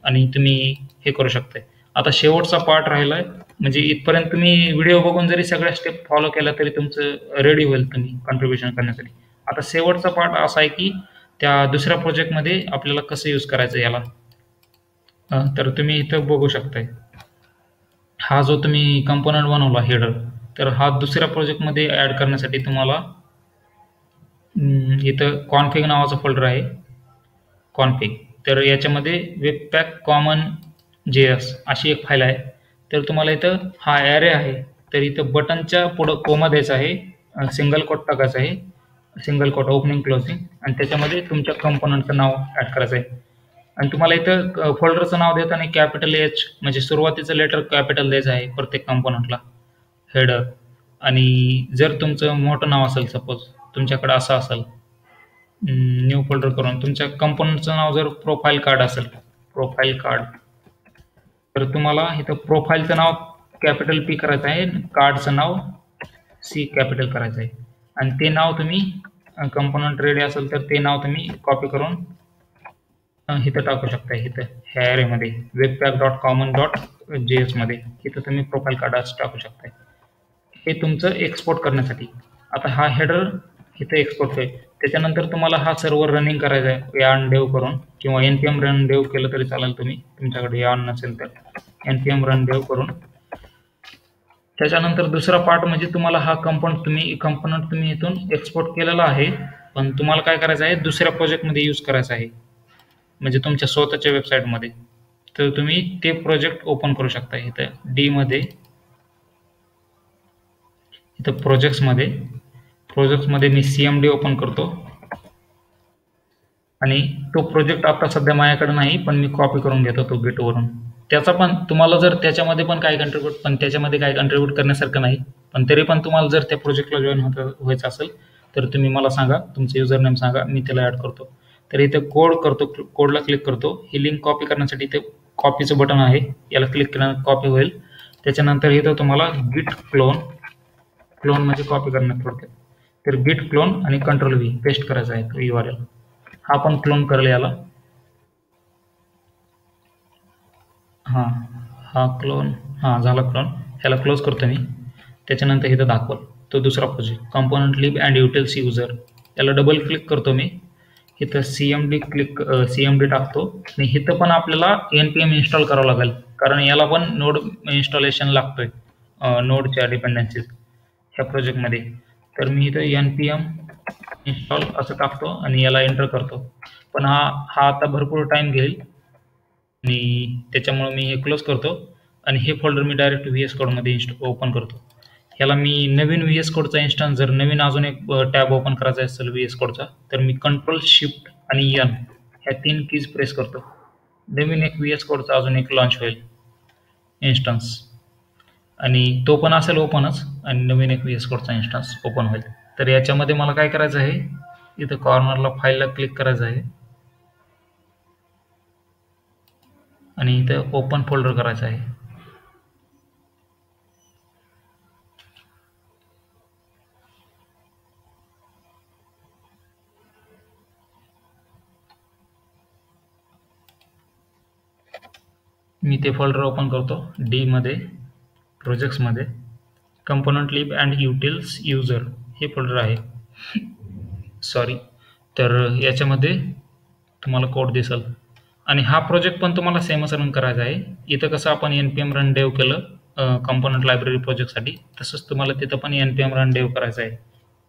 आणि तुम्ही हे करू शकताय. आता शेवटचा पार्ट राहिला आहे, म्हणजे इथपर्यंत तुम्ही व्हिडिओ बघून जरी सगळ्या स्टेप फॉलो केल्या तरी तुमचं रेडी होईल तुम्ही कॉन्ट्रीब्युशन करण्यासाठी. आता शेवटचा पार्ट असा आहे की त्या दुसऱ्या प्रोजेक्टमध्ये आपल्याला कसं यूज करायचं याला. तर तुम्ही इथं बघू शकताय, हा जो तुम्ही कंपोनंट बनवला हेडर, तर हा दुसऱ्या प्रोजेक्टमध्ये ॲड करण्यासाठी तुम्हाला इथं कॉन्फिग नावाचा फोल्डर आहे, कॉन्फिग. तर याच्यामध्ये वेबपॅक कॉमन JS अशी एक फाईल आहे. तर तुम्हाला इथं हा ॲरे आहे, तर इथं बटनच्या पुढं कोमा द्यायचा आहे, सिंगल कोट टाकायचं आहे, सिंगल कोट ओपनिंग क्लोजिंग, आणि त्याच्यामध्ये तुमच्या कंपोनंटचं नाव ॲड करायचं आहे. आणि तुम्हाला इथं फोल्डरचं नाव देताना कॅपिटल H म्हणजे सुरुवातीचं लेटर कॅपिटल द्यायचं आहे प्रत्येक कंपोनंटला, हेडर. आणि जर तुमचं मोठं नाव असेल, सपोज तुमच्याकडे असं असेल, न्यू फोल्डर करून तुमच्या कंपोनंटचं नाव जर प्रोफाईल कार्ड असेल, प्रोफाईल कार्ड, तर तुम्हाला इथं प्रोफाईलचं नाव कॅपिटल पी करायचं आहे, कार्डचं नाव सी कॅपिटल करायचं आहे आणि ते नाव तुम्ही कंपोनंट रेडी असेल तर ते नाव तुम्ही कॉपी करून इथं टाकू शकता. इथं ह्या ॲरेमध्ये webpack.common.js मध्ये इथं तुम्ही प्रोफाईल कार्ड टाकू शकता. हे तुमचं एक्सपोर्ट करण्यासाठी. आता हा हेडर इथे एक्सपोर्ट होईल. त्याच्यानंतर तुम्हाला हा सर्व्हर रनिंग करायचा आहे yarn dev करून किंवा npm run dev केलं तरी चालेल. तुम्ही तुमच्याकडे yarn नसेल तर npm run dev करून. त्याच्यानंतर दुसरा पार्ट म्हणजे तुम्हाला हा कंपोनंट तुम्ही इथून एक्सपोर्ट केलेला आहे, पण तुम्हाला काय करायचं आहे दुसऱ्या प्रोजेक्टमध्ये यूज करायचा आहे, म्हणजे तुमच्या स्वतःच्या वेबसाईटमध्ये. तर तुम्ही ते प्रोजेक्ट ओपन करू शकता. इथं डी मध्ये इथं प्रोजेक्ट्समध्ये मी CMD ओपन करतो आणि तो प्रोजेक्ट आता सध्या माझ्याकडे नाही, पण मी कॉपी करून घेतो तो गिटवरून. त्याचा पण तुम्हाला जर त्याच्यामध्ये पण काय कंट्रीब्यूट करण्यासारखं नाही, पण तरी पण तुम्हाला जर त्या प्रोजेक्टला जॉईन व्हायचं असेल तर तुम्ही मला सांगा, तुमचं युजर नेम सांगा, मी त्याला ॲड करतो. तर इथं कोडला क्लिक करतो. ही लिंक कॉपी करण्यासाठी इथे कॉपीचं बटन आहे, याला क्लिक केल्यानंतर कॉपी होईल. त्याच्यानंतर इथं तुम्हाला गिट क्लोन म्हणजे कॉपी करण्यात थोडक्यात. तर गिट क्लोन आणि Ctrl+V पेस्ट करायचा आहे तो URL. हा पण क्लोन करेल याला. हा क्लोन झाला क्लोन. ह्याला क्लोज करतो मी. त्याच्यानंतर इथं दाखवल तो दुसरा project component lib and utils user. याला डबल क्लिक करतो मी. इथं CMD टाकतो आणि इथं पण आपल्याला npm इन्स्टॉल करावं लागेल, कारण याला पण नोड इन्स्टॉलेशन लागतोय, नोडच्या डिपेंडन्सीज ह्या प्रोजेक्टमध्ये. तर मी इथं npm इन्स्टॉल असं टाकतो आणि याला एंटर करतो. पण हा आता भरपूर टाइम घेईल आणि त्याच्यामुळे मी हे क्लोज करतो आणि हे फोल्डर मी डायरेक्ट VS कोडमध्ये ओपन करतो. ह्याला मी नवीन VS कोडचा इन्स्टन्स जर नवीन अजून एक टॅब ओपन करायचा असेल VS कोडचा, तर मी Ctrl Shift आणि N ह्या 3 कीज प्रेस करतो. नवीन एक VS कोडचा अजून एक लॉन्च होईल इन्स्टन्स, आणि तो पण असेल ओपनच, आणि नवीन एक VS कोडचा इन्स्टन्स ओपन होईल. तर याच्यामध्ये मला काय करायचं आहे, इथं कॉर्नरला फाईलला क्लिक करायचं आहे आणि इथं ओपन फोल्डर करायचं आहे. मी ते फोल्डर ओपन करतो. डी मध्ये प्रोजेक्ट्समध्ये component lib and utils user हे फोल्डर आहे. सॉरी. तर याच्यामध्ये तुम्हाला कोड दिसेल आणि हा प्रोजेक्ट पण तुम्हाला सेमच रन करायचा आहे. इथं कसं आपण npm run dev केलं कंपोनंट लायब्ररी प्रोजेक्टसाठी, तसंच तुम्हाला तिथं पण npm run dev करायचा आहे.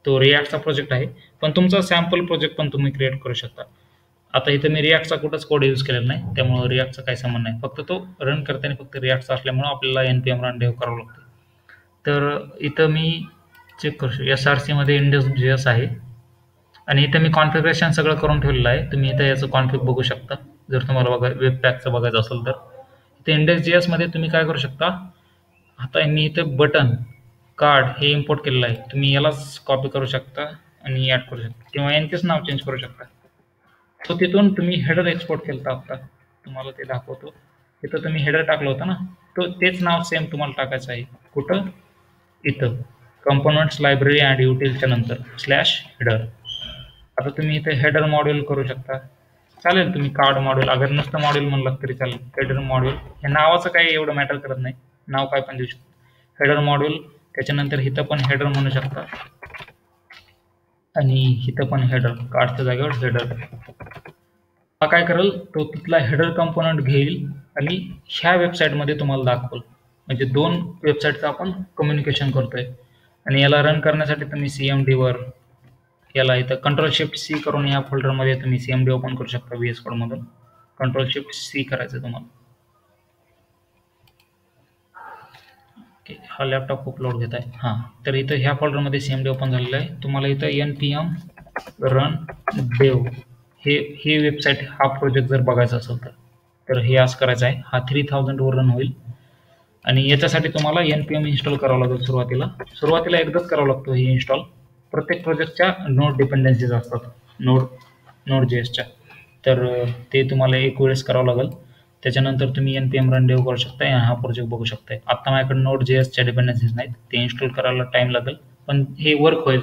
तो रिॲक्टचा प्रोजेक्ट आहे, पण तुमचा सॅम्पल प्रोजेक्ट पण तुम्ही क्रिएट करू शकता. आता इथं मी रिॲक्टचा कुठंच कोड यूज केलेला नाही, त्यामुळे रिॲक्टचा काही संबंध नाही. फक्त तो रन करताना फक्त रिॲक्टचा असल्यामुळे आपल्याला npm run dev करावं लागतं. तर इथं मी चेक करू शकतो. SRC मध्ये index.js आहे आणि इथं मी कॉन्फिगरेशन सगळं करून ठेवलेलं आहे. तुम्ही इथं याचं कॉन्फिग बघू शकता जर तुम्हाला वेबपॅकचं बघायचं असेल तर. इथे index.js मध्ये तुम्ही काय करू शकता, आता मी इथं बटन कार्ड हे इम्पोर्ट केलेलं आहे. तुम्ही यालाच कॉपी करू शकता आणि ॲड करू शकता किंवा यांचेच नाव चेंज करू शकता. तो तिथून तुम्ही हेडर एक्सपोर्ट केलं आता, तुम्हाला ते दाखवतो. इथं तुम्ही हेडर टाकलं होतं ना, तो तेच नाव सेम तुम्हाला टाकायचं आहे. कुठं? इथं कंपोनंट्स लायब्ररी अँड युटिल्सच्या नंतर /हेडर. आता तुम्ही इथे हेडर मॉड्यूल करू शकता, चालेल. तुम्ही कार्ड मॉड्यूल, अगर नुसतं मॉड्यूल म्हणलं तरी चालेल. हेडर मॉड्यूल हे नावाचं काही एवढं मॅटर करत नाही, नाव काय पण देऊ शकतो. Header module. त्याच्यानंतर इथं पण हेडर म्हणू शकता आणि इथं पण हेडर, कार्डच्या जागेवर हेडर. हा काय करेल, तो तिथला हेडर कंपोनंट घेईल आणि ह्या वेबसाईटमध्ये तुम्हाला दाखवेल. म्हणजे 2 वेबसाईटचं आपण कम्युनिकेशन करतोय. आणि याला रन करण्यासाठी तुम्ही CMD वर याला इथं Ctrl+Shift+C करून या फोल्डरमध्ये तुम्ही CMD ओपन करू शकता. VS कोडमधून Ctrl+Shift+C करायचं तुम्हाला. ओके, हा लॅपटॉप खूप लोड घेत आहे. तर इथं ह्या फोल्डरमध्ये CMD ओपन झालेलं आहे. तुम्हाला इथं npm run dev ही वेबसाईट, हा प्रोजेक्ट जर बघायचा असेल तर हे असं करायचं आहे. हा 3000 वर रन होईल आणि याच्यासाठी तुम्हाला npm इन्स्टॉल करावं लागेल. सुरुवातीला एकदाच करावं लागतो हे इन्स्टॉल. प्रत्येक प्रोजेक्टच्या नोड डिपेंडन्सीज असतात नोड.js च्या, तर ते तुम्हाला एक वेळेस करावं लागेल. त्याच्यानंतर तुम्ही npm रन डेव करू शकता आणि हा प्रोजेक्ट बघू शकता. आता माझ्याकडे Node.js च्या डिपेंडन्सीज नाहीत, ते इन्स्टॉल करायला टाइम लागेल, पण हे वर्क होईल.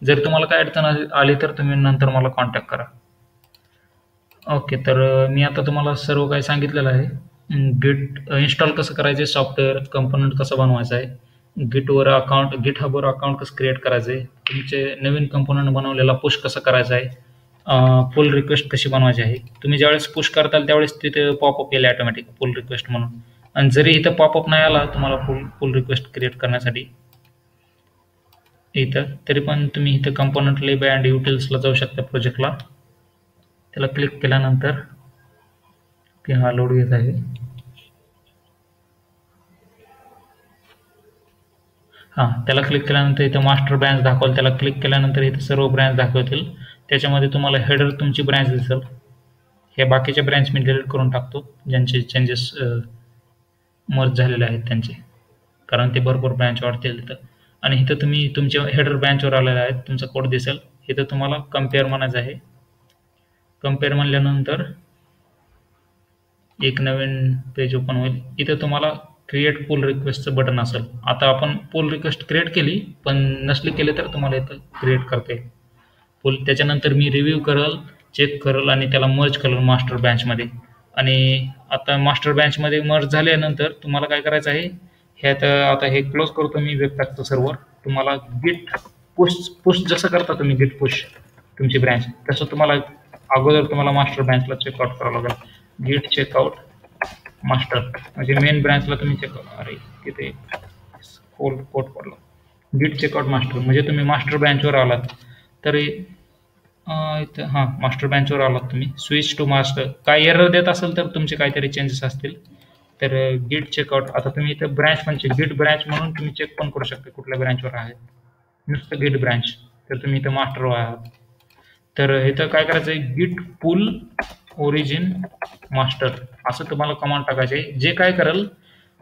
जर तुम्हाला काय अडचण आली तर तुम्ही नंतर मला कॉन्टॅक्ट करा. ओके, तर मी आता तुम्हाला सर्व काही सांगितलेलं आहे. गिट इन्स्टॉल कसं करायचे, सॉफ्टवेअर कंपोनंट कसं बनवायचं आहे, गिटहबवर अकाउंट कसं क्रिएट करायचं आहे, तुमचे नवीन कंपोनंट बनवलेला पुश कसं करायचा आहे, पुल रिक्वेस्ट कशी बनवायची आहे. तुम्ही ज्यावेळेस पुश करताल त्यावेळेस तिथे पॉपअप येईल ऑटोमॅटिक पुल रिक्वेस्ट म्हणून. आणि जरी इथं पॉपअप नाही आला तुम्हाला पुल रिक्वेस्ट क्रिएट करण्यासाठी इथं, तरी पण तुम्ही इथं कंपोनंट लिब अँड युटिल्सला जाऊ शकता प्रोजेक्टला. त्याला क्लिक केल्यानंतर की हा लोड घेत आहे. हां, त्याला क्लिक केल्यानंतर इथं मास्टर ब्रँच दाखवल. त्याला क्लिक केल्यानंतर इथं सर्व ब्रँच दाखवतील. त्याच्यामध्ये तुम्हाला हेडर तुमची ब्रँच दिसेल. हे बाकीच्या ब्रँच मी डिलीट करून टाकतो ज्यांचे चेंजेस मर्ज झालेले आहेत त्यांचे, कारण ते भरपूर ब्रँच वाढतील तिथं. आणि इथं तुम्ही तुमच्या हेडर ब्रँचवर आलेले आहेत, तुमचा कोड दिसेल. इथं तुम्हाला कम्पेअर म्हणायचं आहे. कम्पेअर म्हणल्यानंतर एक नवीन पेज ओपन होईल. इथं तुम्हाला क्रिएट पुल रिक्वेस्टचं बटन असेल. आता आपण पुल रिक्वेस्ट क्रिएट केली, पण नसली केली तर तुम्हाला इथं क्रिएट करता येईल पुल. त्याच्यानंतर मी रिव्ह्यू करल, चेक करल आणि त्याला मर्ज करल मास्टर ब्रँचमध्ये. आणि आता मास्टर ब्रँचमध्ये मर्ज झाल्यानंतर तुम्हाला काय करायचं आहे, ह्यात आता हे क्लोज करतो मी वेबपॅकचं सर्व्हर. तुम्हाला गिट पुश जसं करता तुम्ही गिट पुश तुमची ब्रँच, तसं तुम्हाला अगोदर तुम्हाला मास्टर ब्रँचला चेकआउट करावं लागेल. गिट चेकआउट मास्टर म्हणजे मेन ब्रँचला तुम्ही अरे तिथे कोड पडला. गिट चेकआउट मास्टर म्हणजे तुम्ही मास्टर ब्रँचवर आलात तर इथं हां मास्टर ब्रँचवर आलात तुम्ही. स्विच टू मास्टर काय एरर देत असेल तर तुमचे काहीतरी चेंजेस असतील तर गिट चेकआउट. आता तुम्ही इथं ब्रँच म्हणजे गिट ब्रँच म्हणून तुम्ही चेक पण करू शकता कुठल्या ब्रँचवर आहे. नुसतं गिट ब्रँच तर तुम्ही इथं मास्टरवर आहात तर इथं काय करायचं आहे, गिट पुल ओरिजिन मास्टर असं तुम्हाला कमांड टाकायचे. जे काय करेल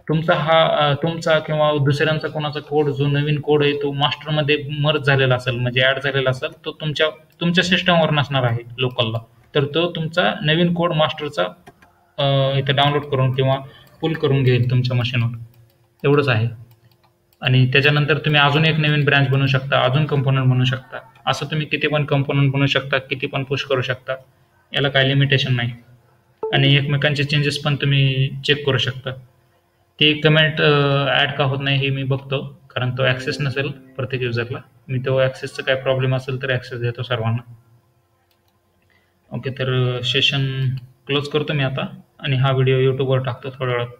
तुमचा किंवा दुसऱ्यांचा कोणाचा कोड जो नवीन कोड आहे तो मास्टरमध्ये मर्ज झालेला असेल म्हणजे ॲड झालेला असेल तो तुमच्या सिस्टमवर नसणार आहे लोकलला. तर तो तुमचा नवीन कोड मास्टरचा इथं डाउनलोड करून किंवा पुल करून घेईल तुमच्या मशीनवर. एवढंच आहे. आणि त्याच्यानंतर तुम्ही अजून एक नवीन ब्रँच बनवू शकता, अजून कंपोनंट बनवू शकता. असं तुम्ही किती पण कंपोनंट बनवू शकता, किती पण पुश करू शकता. याला काही लिमिटेशन नाही. आणि एकमेकांचे चेंजेस पण तुम्ही चेक करू शकता. ते कमेंट ॲड का होत नाही हे मी बघतो, कारण तो ॲक्सेस नसेल प्रत्येक युजरला. मी तो ॲक्सेसचा काय प्रॉब्लेम असेल तर ॲक्सेस देतो सर्वांना. ओके, तर सेशन क्लोज करतो मी आता आणि हा व्हिडिओ यूट्यूबवर टाकतो थोड्या वेळात.